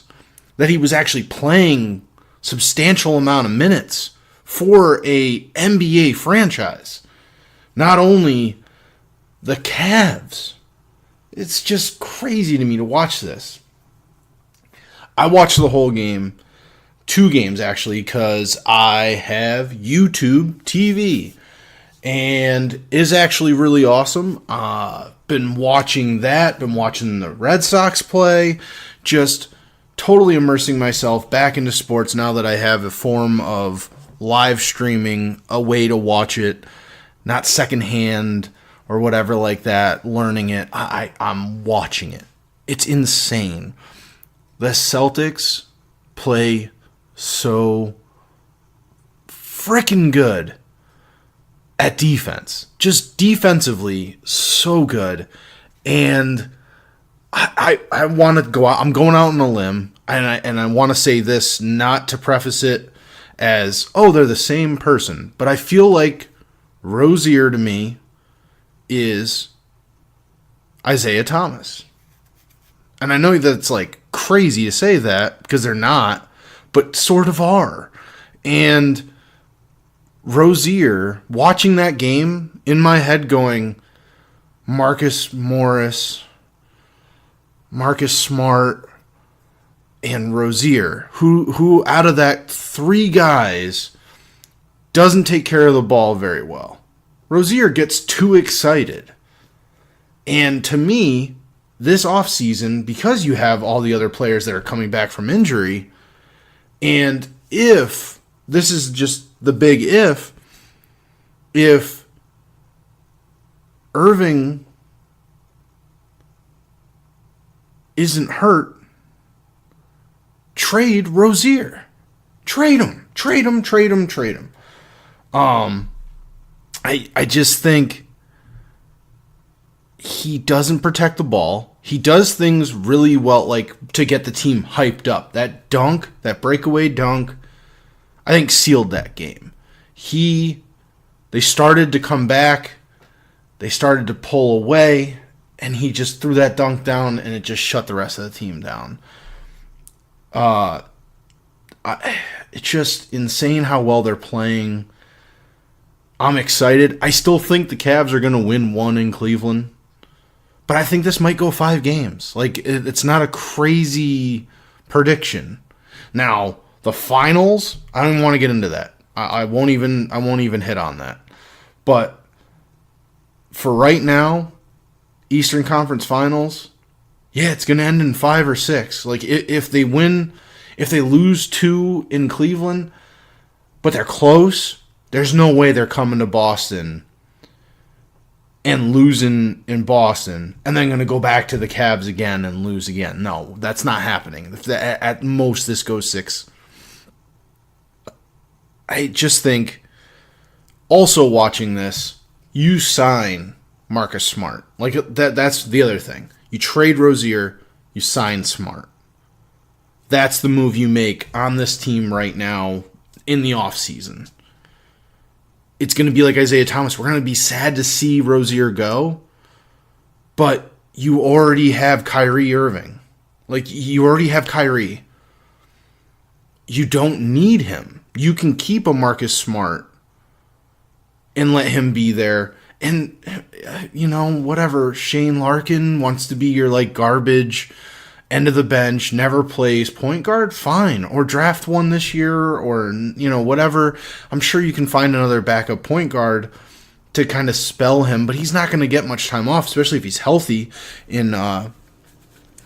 That he was actually playing substantial amount of minutes for a NBA franchise. Not only the Cavs. It's just crazy to me to watch this. I watched the whole game. 2 games, actually, because I have YouTube TV. And is actually really awesome. Been watching that. Been watching the Red Sox play. Just totally immersing myself back into sports now that I have a form of live streaming, a way to watch it, not secondhand or whatever like that, learning it. I'm watching it. It's insane. The Celtics play so freaking good at defense. Just defensively, so good. And I want to go out. I'm going out on a limb, and I want to say this not to preface it as, oh, they're the same person. But I feel like Rozier to me is Isaiah Thomas. And I know that it's like crazy to say that because they're not, but sort of are. And Rozier, watching that game in my head going, Marcus Morris, Marcus Smart, and Rozier, who out of that 3 guys doesn't take care of the ball very well. Rozier gets too excited. And to me, this offseason, because you have all the other players that are coming back from injury, and if, this is just the big if Irving isn't hurt, trade Rozier. Trade him. I just think he doesn't protect the ball. He does things really well, like to get the team hyped up. That dunk, that breakaway dunk, I think sealed that game. They started to come back. They started to pull away, and he just threw that dunk down, and it just shut the rest of the team down. It's just insane how well they're playing. I'm excited. I still think the Cavs are going to win 1 in Cleveland. But I think this might go 5 games. Like, it's not a crazy prediction. Now, the finals, I don't even want to get into that. I won't even hit on that. But for right now, Eastern Conference Finals, yeah, it's going to end in 5 or 6. Like, if they lose 2 in Cleveland, but they're close, there's no way they're coming to Boston and losing in Boston and then going to go back to the Cavs again and lose again. No, that's not happening. At most, this goes 6. I just think, also watching this, you sign Marcus Smart. Like, that's the other thing. You trade Rozier, you sign Smart. That's the move you make on this team right now. in the offseason. It's going to be like Isaiah Thomas. We're going to be sad to see Rozier go, but you already have Kyrie Irving. Like, you already have Kyrie. You don't need him. You can keep a Marcus Smart and let him be there. And, whatever. Shane Larkin wants to be your, garbage, end of the bench, never plays point guard, fine. Or draft one this year, or, whatever. I'm sure you can find another backup point guard to kind of spell him, but he's not going to get much time off, especially if he's healthy in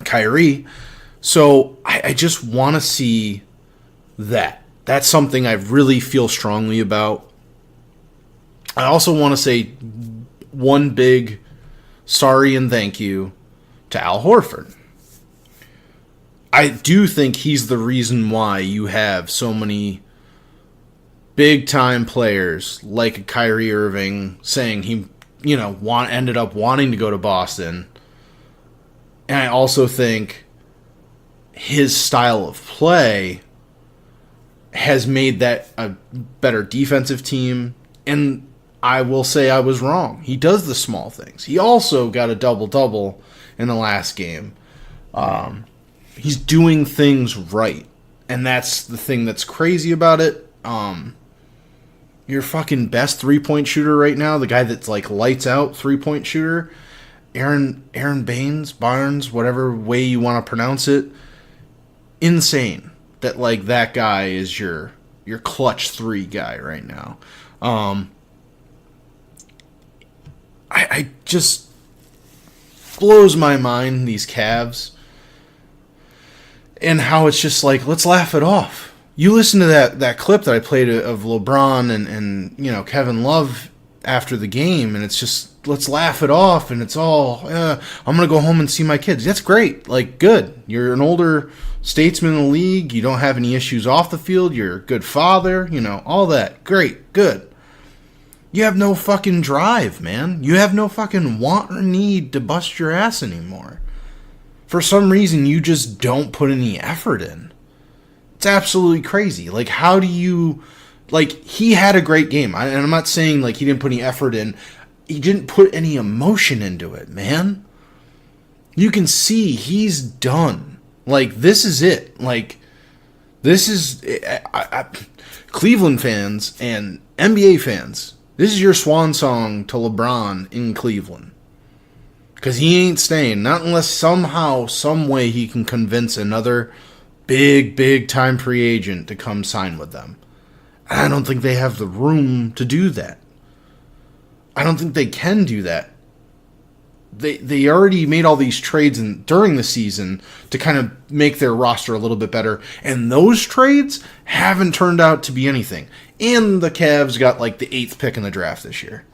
Kyrie. So I just want to see that. That's something I really feel strongly about. I also want to say one big sorry and thank you to Al Horford. I do think he's the reason why you have so many big-time players like a Kyrie Irving saying he, ended up wanting to go to Boston. And I also think his style of play has made that a better defensive team. And I will say I was wrong. He does the small things. He also got a double-double in the last game. He's doing things right. And that's the thing that's crazy about it. Your fucking best three-point shooter right now, the guy that's lights out three-point shooter, Aaron Barnes, whatever way you want to pronounce it, insane that that guy is your clutch three guy right now. I just blows my mind, these Cavs, and how it's just let's laugh it off. You listen to that clip that I played of LeBron and Kevin Love after the game, and it's just, let's laugh it off, and it's all, I'm going to go home and see my kids. That's great. Good. You're an older statesman in the league. You don't have any issues off the field. You're a good father. All that. Great. Good. You have no fucking drive, man. You have no fucking want or need to bust your ass anymore. For some reason, you just don't put any effort in. It's absolutely crazy. How do you... he had a great game. And I'm not saying, he didn't put any effort in. He didn't put any emotion into it, man. You can see he's done. This is it. This is... Cleveland fans and NBA fans, this is your swan song to LeBron in Cleveland. Because he ain't staying. Not unless somehow, some way he can convince another big time free agent to come sign with them. I don't think they have the room to do that. I don't think they can do that. They already made all these trades during the season to kind of make their roster a little bit better. And those trades haven't turned out to be anything. And the Cavs got the 8th pick in the draft this year.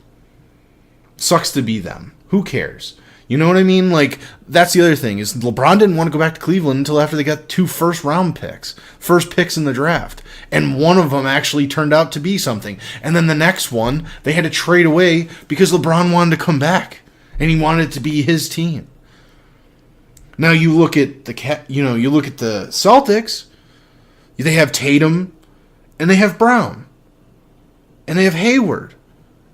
Sucks to be them. Who cares? You know what I mean? That's the other thing, is LeBron didn't want to go back to Cleveland until after they got 2 first-round picks. First picks in the draft. And one of them actually turned out to be something. And then the next one, they had to trade away because LeBron wanted to come back. And he wanted it to be his team. Now you look at the Celtics, they have Tatum, and they have Brown. And they have Hayward.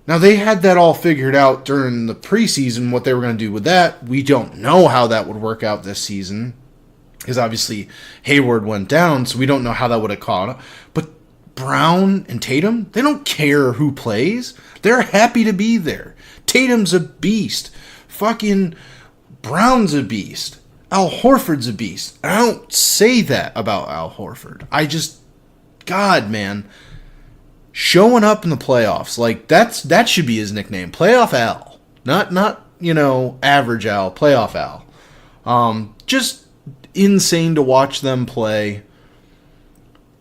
Now, they had that all figured out during the preseason, what they were going to do with that. We don't know how that would work out this season, because obviously Hayward went down, so we don't know how that would have caught. But Brown and Tatum, they don't care who plays. They're happy to be there. Tatum's a beast. Fucking Brown's a beast. Al Horford's a beast. I don't say that about Al Horford. God, man. Showing up in the playoffs, that should be his nickname, Playoff Al, not average Al, Playoff Al. Just insane to watch them play.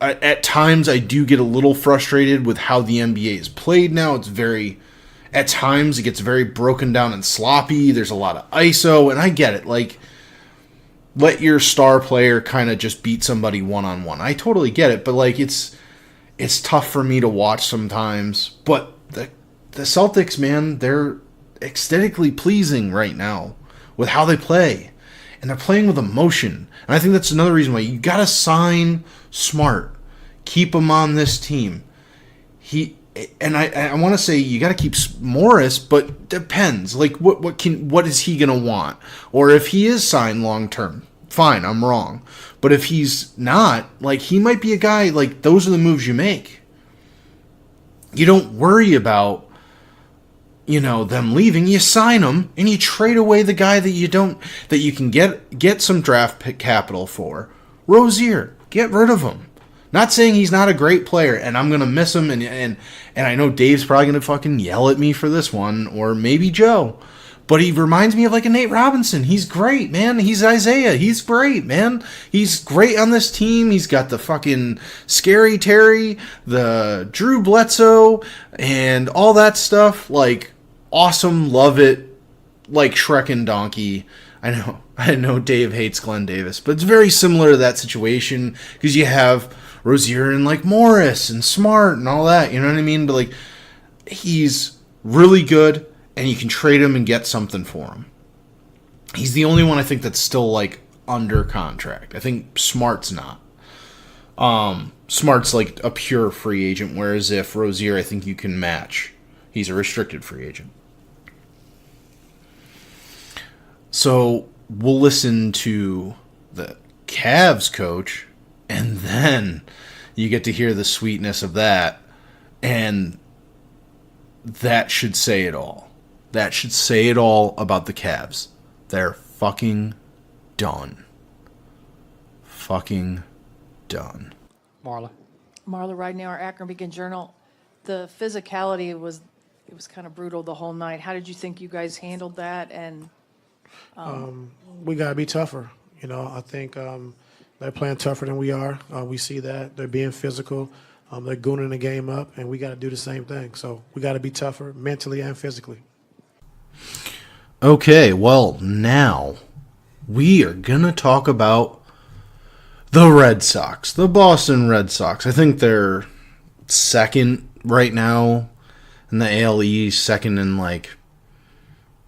At times, I do get a little frustrated with how the NBA is played now. At times, it gets very broken down and sloppy. There's a lot of ISO, and I get it. Let your star player kind of just beat somebody one-on-one. I totally get it, but it's tough for me to watch sometimes. But the Celtics, man, they're aesthetically pleasing right now with how they play. And they're playing with emotion. And I think that's another reason why you got to sign Smart. Keep him on this team. I want to say you got to keep Morris, but depends. Like what is he gonna want? Or if he is signed long term, fine, I'm wrong. But if he's not, like he might be a guy. Like those are the moves you make. You don't worry about them leaving. You sign them and you trade away the guy that you can get some draft pick capital for. Rozier, get rid of him. Not saying he's not a great player, and I'm gonna miss him, and I know Dave's probably gonna fucking yell at me for this one, or maybe Joe, but he reminds me of like a Nate Robinson. He's great, man. He's Isaiah. He's great, man. He's great on this team. He's got the fucking Scary Terry, the Drew Bledsoe, and all that stuff. Like, awesome, love it, like Shrek and Donkey. I know Dave hates Glenn Davis, but it's very similar to that situation because you have Rozier and like Morris and Smart and all that, you know what I mean? But like, he's really good, and you can trade him and get something for him. He's the only one I think that's still like under contract. I think Smart's not. Smart's like a pure free agent, whereas if Rozier, I think you can match. He's a restricted free agent. So we'll listen to the Cavs coach, and then you get to hear the sweetness of that, and that should say it all. That should say it all about the Cavs. They're fucking done. Fucking done. Marla. Marla Ridenour, Akron Beacon Journal. The physicality was kind of brutal the whole night. How did you think you guys handled that? And we got to be tougher. I think they're playing tougher than we are. We see that. They're being physical. They're gooning the game up, and we got to do the same thing. So we got to be tougher mentally and physically. Okay, well, now we are going to talk about the Red Sox, the Boston Red Sox. I think they're second right now in the AL East, second in like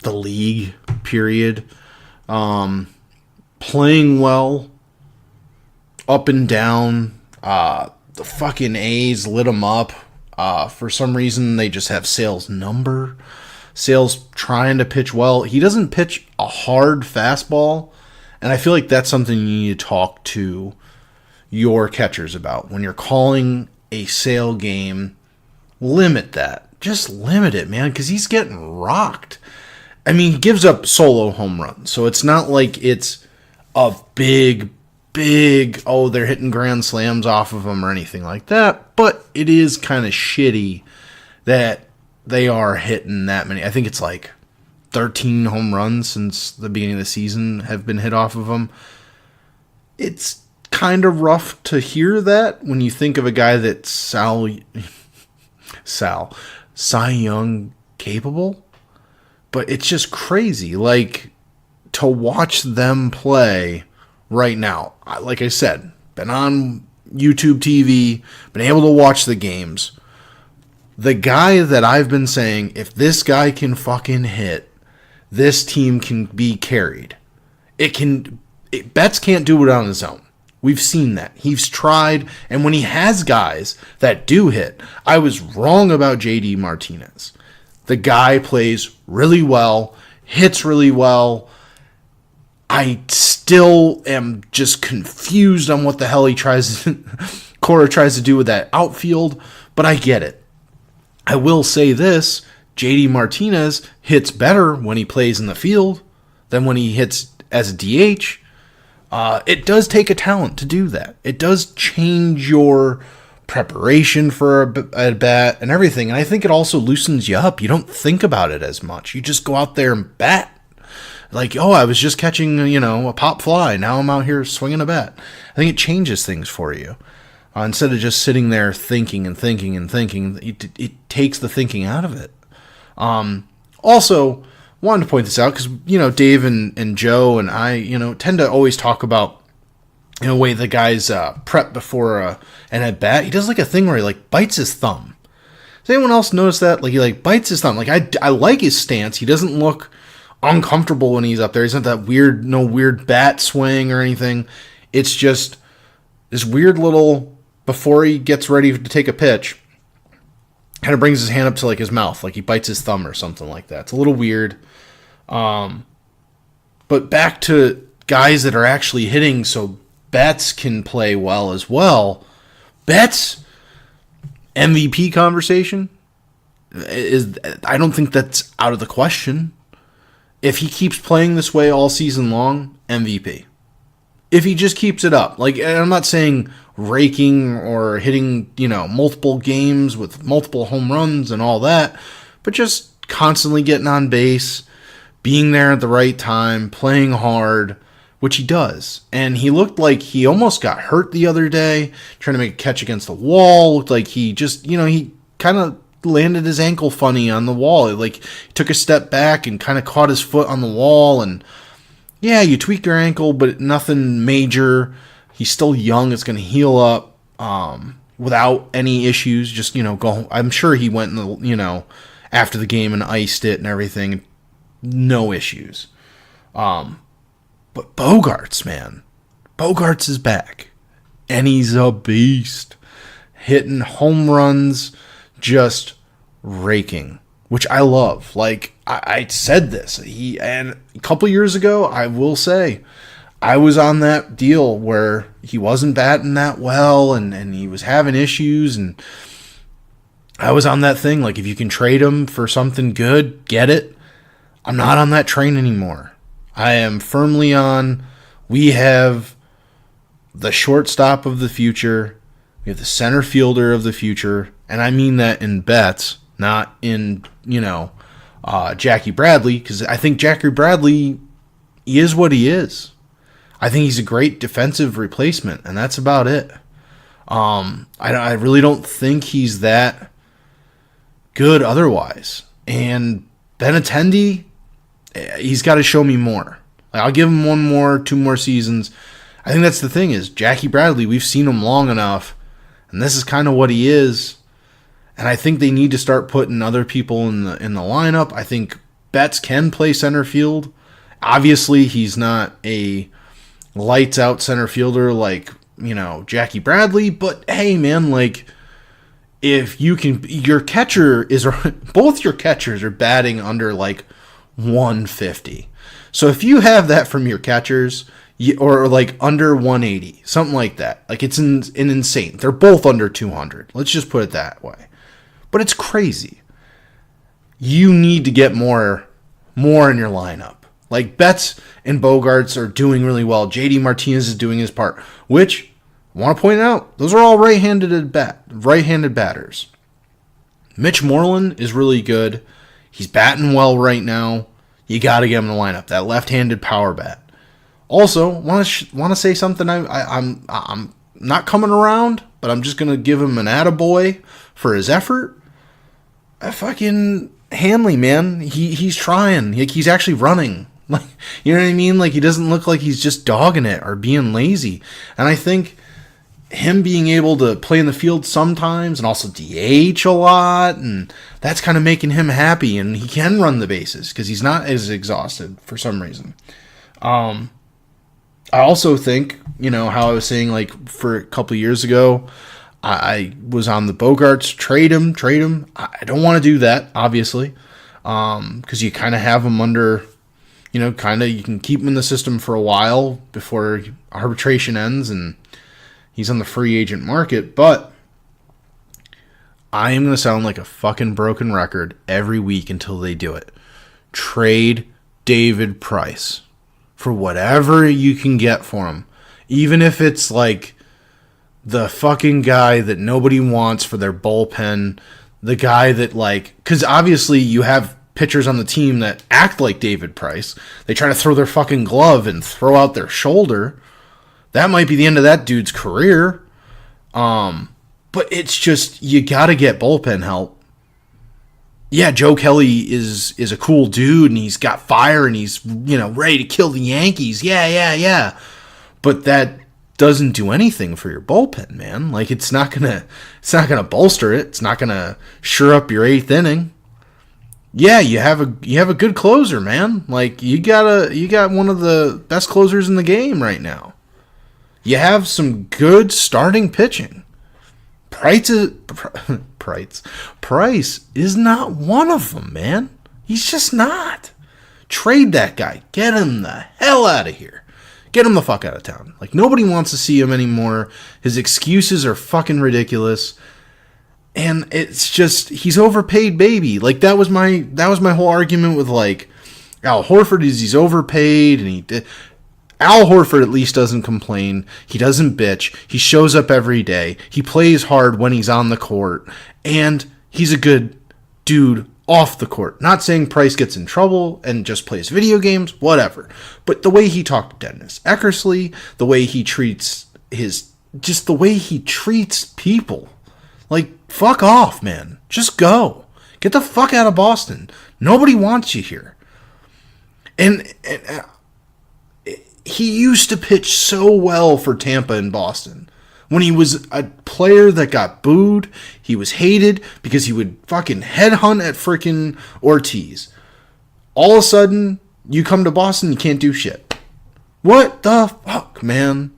the league, period. Playing well, up and down. The fucking A's lit them up. For some reason, they just have Sale's number. Sale's trying to pitch well. He doesn't pitch a hard fastball, and I feel like that's something you need to talk to your catchers about. When you're calling a Sale game, limit that. Just limit it, man, because he's getting rocked. I mean, he gives up solo home runs, so it's not like it's a big, they're hitting grand slams off of him or anything like that, but it is kind of shitty that they are hitting that many. I think it's like 13 home runs since the beginning of the season have been hit off of him. It's kind of rough to hear that when you think of a guy that's Cy Young capable, but it's just crazy. Like, to watch them play right now, like I said, been on YouTube TV, been able to watch the games. The guy that I've been saying, if this guy can fucking hit, this team can be carried. Betts can't do it on his own. We've seen that. He's tried, and when he has guys that do hit, I was wrong about JD Martinez. The guy plays really well, hits really well. I still am just confused on what the hell Cora tries to do with that outfield, but I get it. I will say this, JD Martinez hits better when he plays in the field than when he hits as a DH. It does take a talent to do that. It does change your preparation for a bat and everything, and I think it also loosens you up. You don't think about it as much. You just go out there and bat. Like, oh, I was just catching, a pop fly. Now I'm out here swinging a bat. I think it changes things for you. Instead of just sitting there thinking, it takes the thinking out of it. Also, wanted to point this out because, Dave and Joe and I, tend to always talk about, the way the guys prep before an at-bat. He does like a thing where he like bites his thumb. Does anyone else notice that? Like, he like bites his thumb. Like, I like his stance. He doesn't look uncomfortable when he's up there. He's not that weird bat swing or anything. It's just this weird little before he gets ready to take a pitch, kind of brings his hand up to like his mouth, like he bites his thumb or something like that. It's a little weird. But back to guys that are actually hitting so Betts can play well as well. Betts MVP conversation is, I don't think that's out of the question. If he keeps playing this way all season long, MVP. If he just keeps it up. Like, and I'm not saying raking or hitting, multiple games with multiple home runs and all that, but just constantly getting on base, being there at the right time, playing hard, which he does. And he looked like he almost got hurt the other day, trying to make a catch against the wall. Looked like he just, he kind of landed his ankle funny on the wall. Like, he took a step back and kind of caught his foot on the wall. And yeah, you tweak your ankle, but nothing major. He's still young. It's going to heal up without any issues. Just, go. I'm sure he went, after the game and iced it and everything. No issues. But Bogaerts, man. Bogaerts is back. And he's a beast. Hitting home runs, just raking, which I love. Like, I said this. And a couple years ago, I will say, I was on that deal where he wasn't batting that well and he was having issues. And I was on that thing, like, if you can trade him for something good, get it. I'm not on that train anymore. I am firmly on, we have the shortstop of the future. We have the center fielder of the future. And I mean that in Betts, not in, Jackie Bradley. Because I think Jackie Bradley, he is what he is. I think he's a great defensive replacement. And that's about it. I really don't think he's that good otherwise. And Benintendi, he's got to show me more. I'll give him 2 more seasons. I think that's the thing is Jackie Bradley, we've seen him long enough, and this is kind of what he is. And I think they need to start putting other people in the lineup. I think Betts can play center field. Obviously, he's not a lights out center fielder like, Jackie Bradley, but hey, man, like, if you can, both your catchers are batting under like 150. So if you have that from your catchers, or like under 180, something like that, like it's an insane. They're both under 200. Let's just put it that way. But it's crazy. You need to get more in your lineup. Like Betts and Bogaerts are doing really well. JD Martinez is doing his part, which I want to point out, those are all right-handed batters. Mitch Moreland is really good. He's batting well right now. You got to get him in the lineup. That left-handed power bat. Also, want to say something. I'm not coming around, but I'm just gonna give him an attaboy for his effort. Fucking Hanley, man, he's trying. He's actually running. Like, you know what I mean? Like, he doesn't look like he's just dogging it or being lazy. And I think him being able to play in the field sometimes and also DH a lot, and that's kind of making him happy. And he can run the bases because he's not as exhausted for some reason. I also think, how I was saying, like, for a couple years ago, I was on the Bogaerts, trade him. I don't want to do that, obviously, because you kind of have him under, you can keep him in the system for a while before arbitration ends and he's on the free agent market. But I am going to sound like a fucking broken record every week until they do it. Trade David Price for whatever you can get for him. Even if it's like the fucking guy that nobody wants for their bullpen, the guy that, like, because obviously you have pitchers on the team that act like David Price. They try to throw their fucking glove and throw out their shoulder. That might be the end of that dude's career. But it's just, you got to get bullpen help. Yeah, Joe Kelly is a cool dude and he's got fire and he's, ready to kill the Yankees. Yeah. But that doesn't do anything for your bullpen, man. Like, it's not gonna bolster it. It's not gonna sure up your 8th inning. Yeah, you have a good closer, man. Like, you got one of the best closers in the game right now. You have some good starting pitching. Price is not one of them, man. He's just not. Trade that guy. Get him the hell out of here. Get him the fuck out of town. Like, nobody wants to see him anymore. His excuses are fucking ridiculous. And it's just, he's overpaid, baby. Like, that was my whole argument with, like, Al Horford is he's overpaid, and Al Horford at least doesn't complain. He doesn't bitch. He shows up every day. He plays hard when he's on the court, and he's a good dude off the court. Not saying Price gets in trouble and just plays video games, whatever. But the way he talked to Dennis Eckersley, the way he treats just the way he treats people. Like, fuck off, man. Just go. Get the fuck out of Boston. Nobody wants you here. And he used to pitch so well for Tampa and Boston. When he was a player that got booed, he was hated because he would fucking headhunt at freaking Ortiz. All of a sudden, you come to Boston, you can't do shit. What the fuck, man?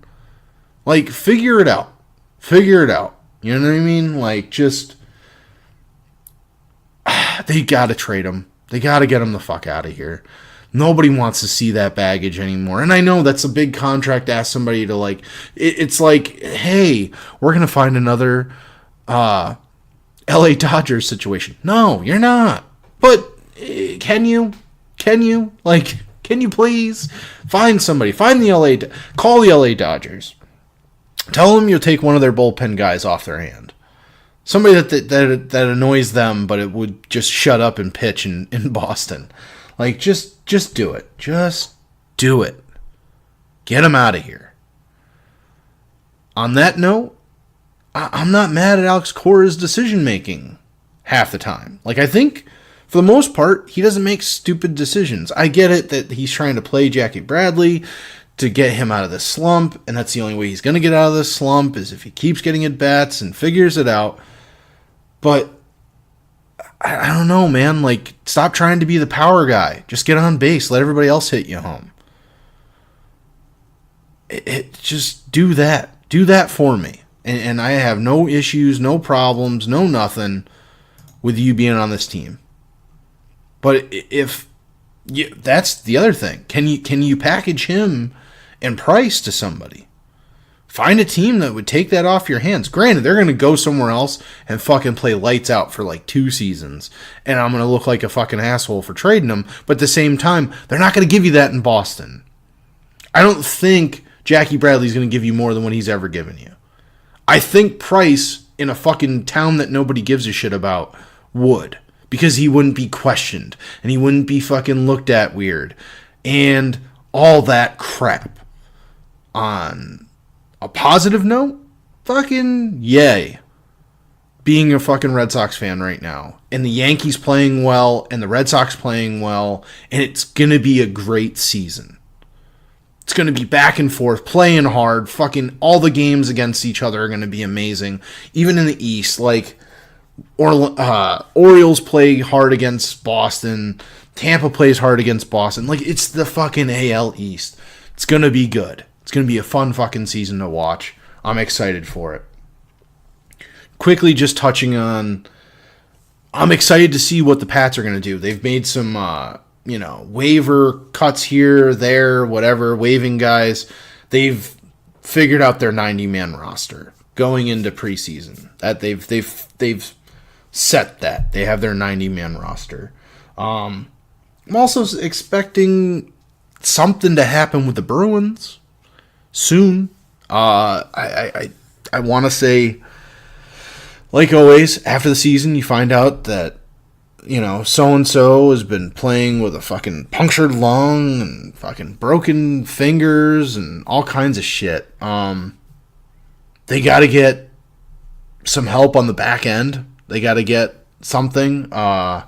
Like, figure it out. Figure it out. You know what I mean? Like, just... They gotta trade him. They gotta get him the fuck out of here. Nobody wants to see that baggage anymore. And I know that's a big contract to ask somebody to, like... It's like, hey, we're going to find another LA Dodgers situation. No, you're not. But can you? Can you? Like, can you please? Find somebody. Find the LA... Call the LA Dodgers. Tell them you'll take one of their bullpen guys off their hand. Somebody that annoys them, but it would just shut up and pitch in Boston. Like, just do it. Just do it. Get him out of here. On that note, I'm not mad at Alex Cora's decision-making half the time. Like, I think, for the most part, he doesn't make stupid decisions. I get it that he's trying to play Jackie Bradley to get him out of this slump, and that's the only way he's going to get out of this slump is if he keeps getting at-bats and figures it out. But I don't know, man. Like, stop trying to be the power guy. Just get on base. Let everybody else hit you home. Just do that. Do that for me. And I have no issues, no problems, no nothing with you being on this team. But if that's the other thing. Can you package him and Price to somebody? Find a team that would take that off your hands. Granted, they're going to go somewhere else and fucking play lights out for like 2 seasons. And I'm going to look like a fucking asshole for trading them. But at the same time, they're not going to give you that in Boston. I don't think Jackie Bradley's going to give you more than what he's ever given you. I think Price, in a fucking town that nobody gives a shit about, would. Because he wouldn't be questioned. And he wouldn't be fucking looked at weird. And all that crap. On a positive note, fucking yay. Being a fucking Red Sox fan right now. And the Yankees playing well, and the Red Sox playing well, and it's going to be a great season. It's going to be back and forth, playing hard, fucking all the games against each other are going to be amazing. Even in the East, like, Orioles play hard against Boston, Tampa plays hard against Boston. Like, it's the fucking AL East. It's going to be good. It's going to be a fun fucking season to watch. I'm excited for it. Quickly just touching on, I'm excited to see what the Pats are going to do. They've made some, waiver cuts here, there, whatever, waiving guys. They've figured out their 90-man roster going into preseason. That they've set that. They have their 90-man roster. I'm also expecting something to happen with the Bruins soon. I want to say, like always, after the season, you find out that, so-and-so has been playing with a fucking punctured lung and fucking broken fingers and all kinds of shit. They got to get some help on the back end. They got to get something. They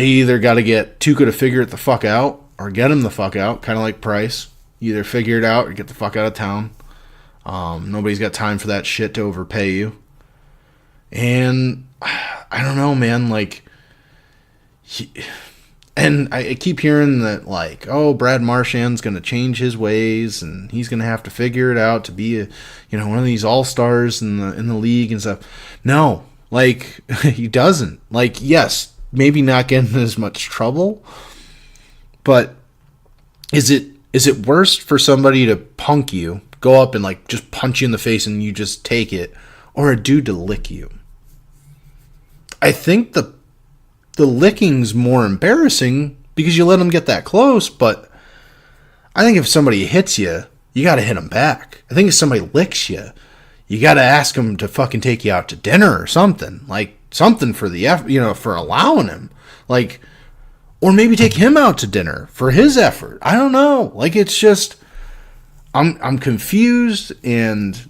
either got to get Tuca to figure it the fuck out or get him the fuck out, kind of like Price. Either figure it out or get the fuck out of town. Nobody's got time for that shit to overpay you. And I don't know, man. Like, And I keep hearing that, like, oh, Brad Marchand's going to change his ways, and he's going to have to figure it out to be one of these all-stars in the league and stuff. No, like, he doesn't. Like, yes, maybe not getting in as much trouble, but is it worse for somebody to punk you, go up and, like, just punch you in the face and you just take it, or a dude to lick you? I think the licking's more embarrassing because you let them get that close, but I think if somebody hits you, you got to hit them back. I think if somebody licks you, you got to ask them to fucking take you out to dinner or something. Like, something for for allowing him. Like, or maybe take him out to dinner for his effort. I don't know. Like, it's just, I'm confused and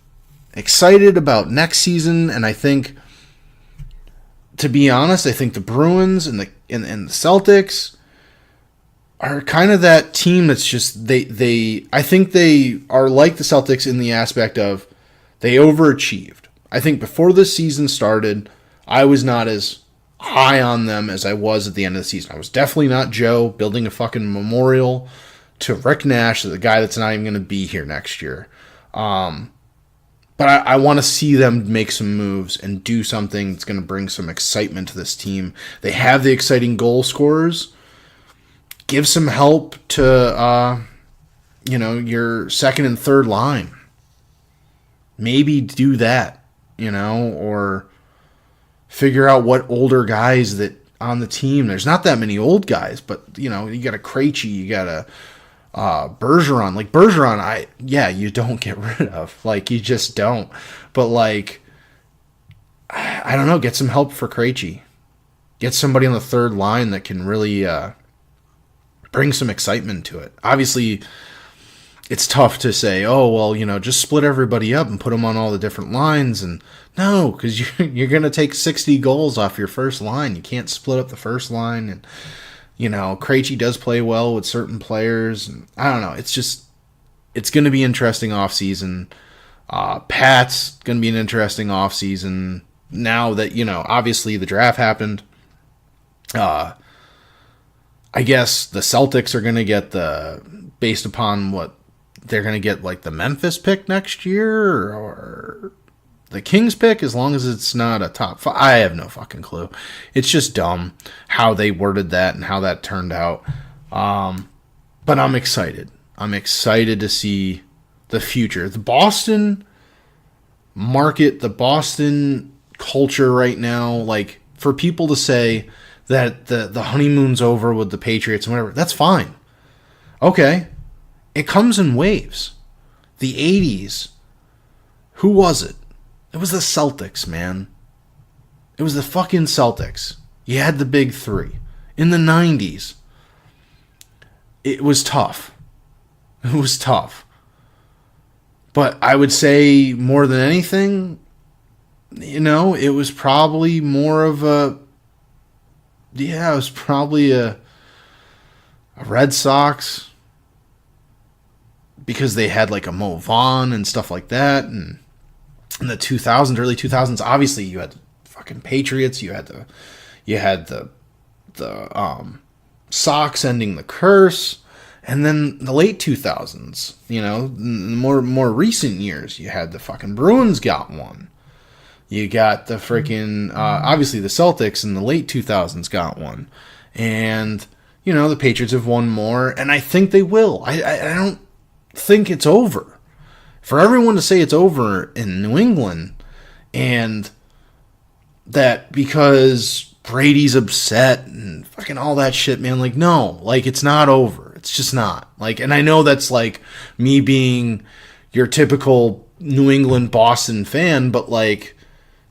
excited about next season, and I think, to be honest, I think the Bruins and the Celtics are kind of that team that's just I think they are like the Celtics in the aspect of they overachieved. I think before this season started, I was not as high on them as I was at the end of the season. I was definitely not Joe building a fucking memorial to Rick Nash, the guy that's not even going to be here next year. But I want to see them make some moves and do something that's going to bring some excitement to this team. They have the exciting goal scorers. Give some help to, your second and third line. Maybe do that, or figure out what older guys that on the team. There's not that many old guys, but, you got a Krejci, you got a Bergeron. Like, Bergeron, you don't get rid of. Like, you just don't. But, like, I don't know, get some help for Krejci. Get somebody on the third line that can really bring some excitement to it. Obviously, it's tough to say, oh, well, just split everybody up and put them on all the different lines. And no, because you're going to take 60 goals off your first line. You can't split up the first line. And Krejci does play well with certain players. And I don't know. It's going to be interesting offseason. Pat's going to be an interesting offseason now that, obviously the draft happened. I guess the Celtics are going to get based upon what they're going to get, like the Memphis pick next year or the Kings pick, as long as it's not a top 5. I have no fucking clue. It's just dumb how they worded that and how that turned out. But I'm excited. I'm excited to see the future. The Boston market, the Boston culture right now, like, for people to say that the honeymoon's over with the Patriots and whatever, that's fine. Okay. It comes in waves. The 80s, who was it? It was the Celtics, man. It was the fucking Celtics. You had the big three. In the 90s, it was tough. It was tough. But I would say more than anything, it was probably more of a Red Sox, because they had like a Mo Vaughn and stuff like that. And in the 2000s, early 2000s, obviously you had the fucking Patriots, you had the Sox ending the curse. And then the late 2000s, in the more recent years, you had the fucking Bruins got one. You got the freaking, obviously the Celtics in the late 2000s got one. And, the Patriots have won more, and I think they will. I don't think it's over. For everyone to say it's over in New England, and that because Brady's upset and fucking all that shit, man, like, no, like, it's not over. It's just not. Like, and I know that's like me being your typical New England Boston fan, but like,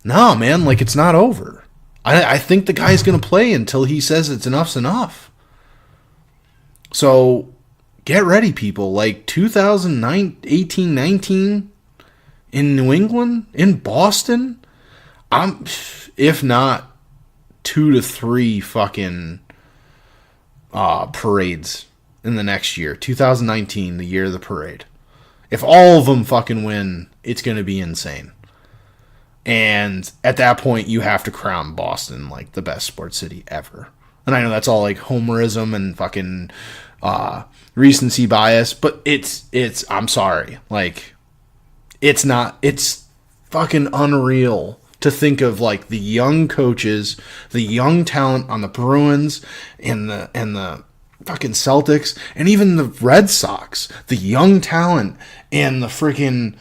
no, man, like, it's not over. I think the guy's going to play until he says enough's enough. So get ready, people. Like 2018-19 in New England, in Boston, if not 2 to 3 fucking parades in the next year. 2019, the year of the parade. If all of them fucking win, it's going to be insane. And at that point, you have to crown Boston like the best sports city ever. And I know that's all like homerism and fucking recency bias, but it's I'm sorry. Like, it's fucking unreal to think of like the young coaches, the young talent on the Bruins and the fucking Celtics and even the Red Sox, the young talent and the freaking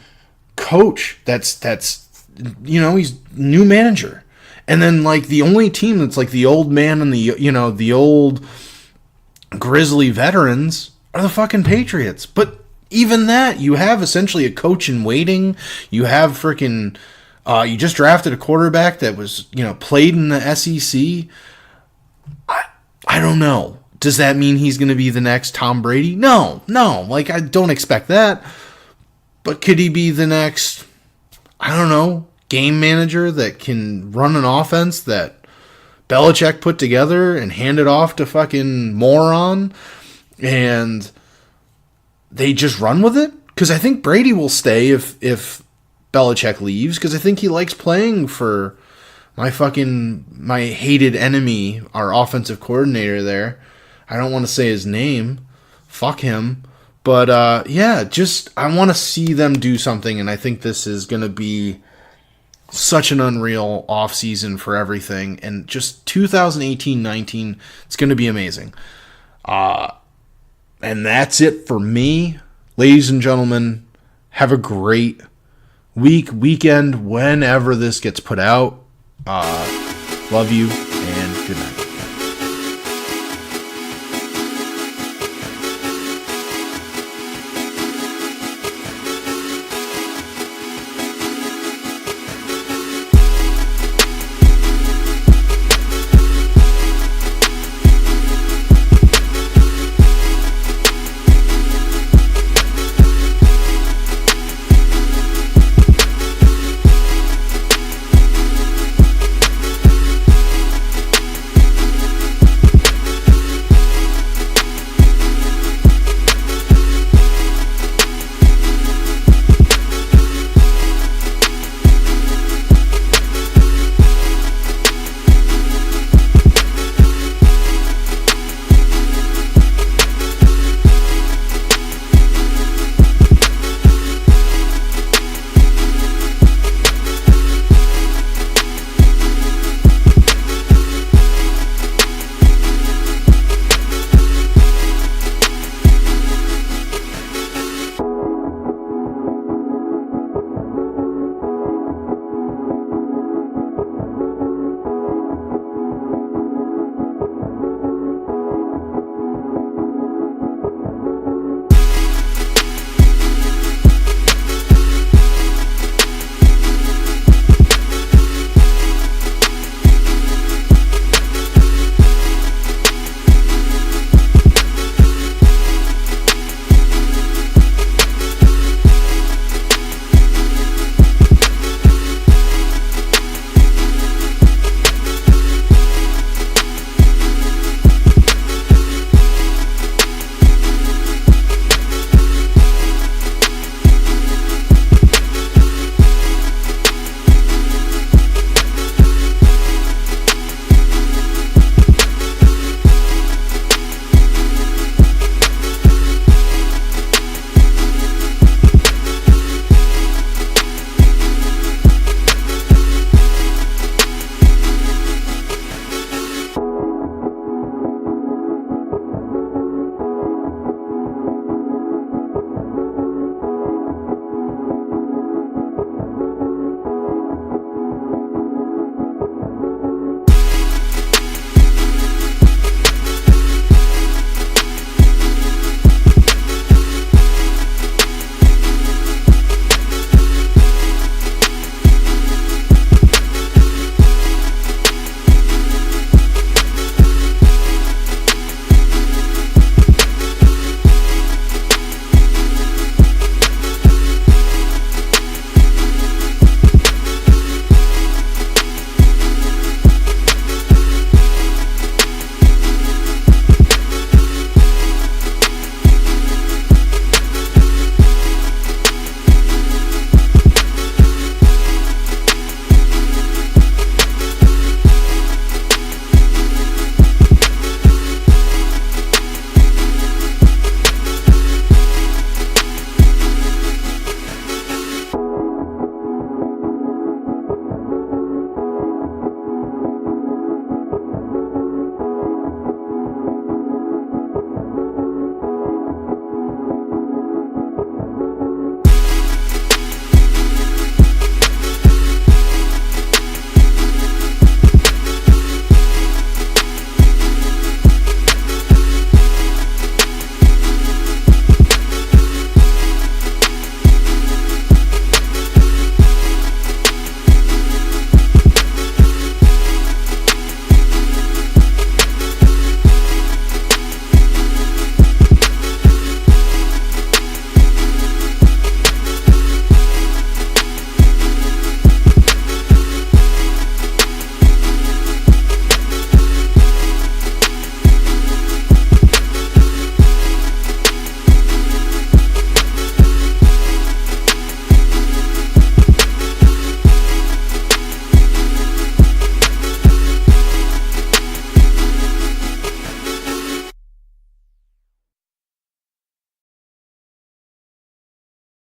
coach that's he's new manager. And then like the only team that's like the old man and the old grizzly veterans are the fucking Patriots. But even that, you have essentially a coach in waiting. You have freaking you just drafted a quarterback that was, played in the SEC. I don't know. Does that mean he's going to be the next Tom Brady? No. Like, I don't expect that. But could he be the next, I don't know, game manager that can run an offense that Belichick put together and hand it off to fucking moron and they just run with it? Because I think Brady will stay if Belichick leaves, because I think he likes playing for my hated enemy, our offensive coordinator there. I don't want to say his name. Fuck him. But I want to see them do something, and I think this is going to be such an unreal offseason for everything. And just 2018-19, it's going to be amazing. And that's it for me. Ladies and gentlemen, have a great weekend, whenever this gets put out. Love you, and good night.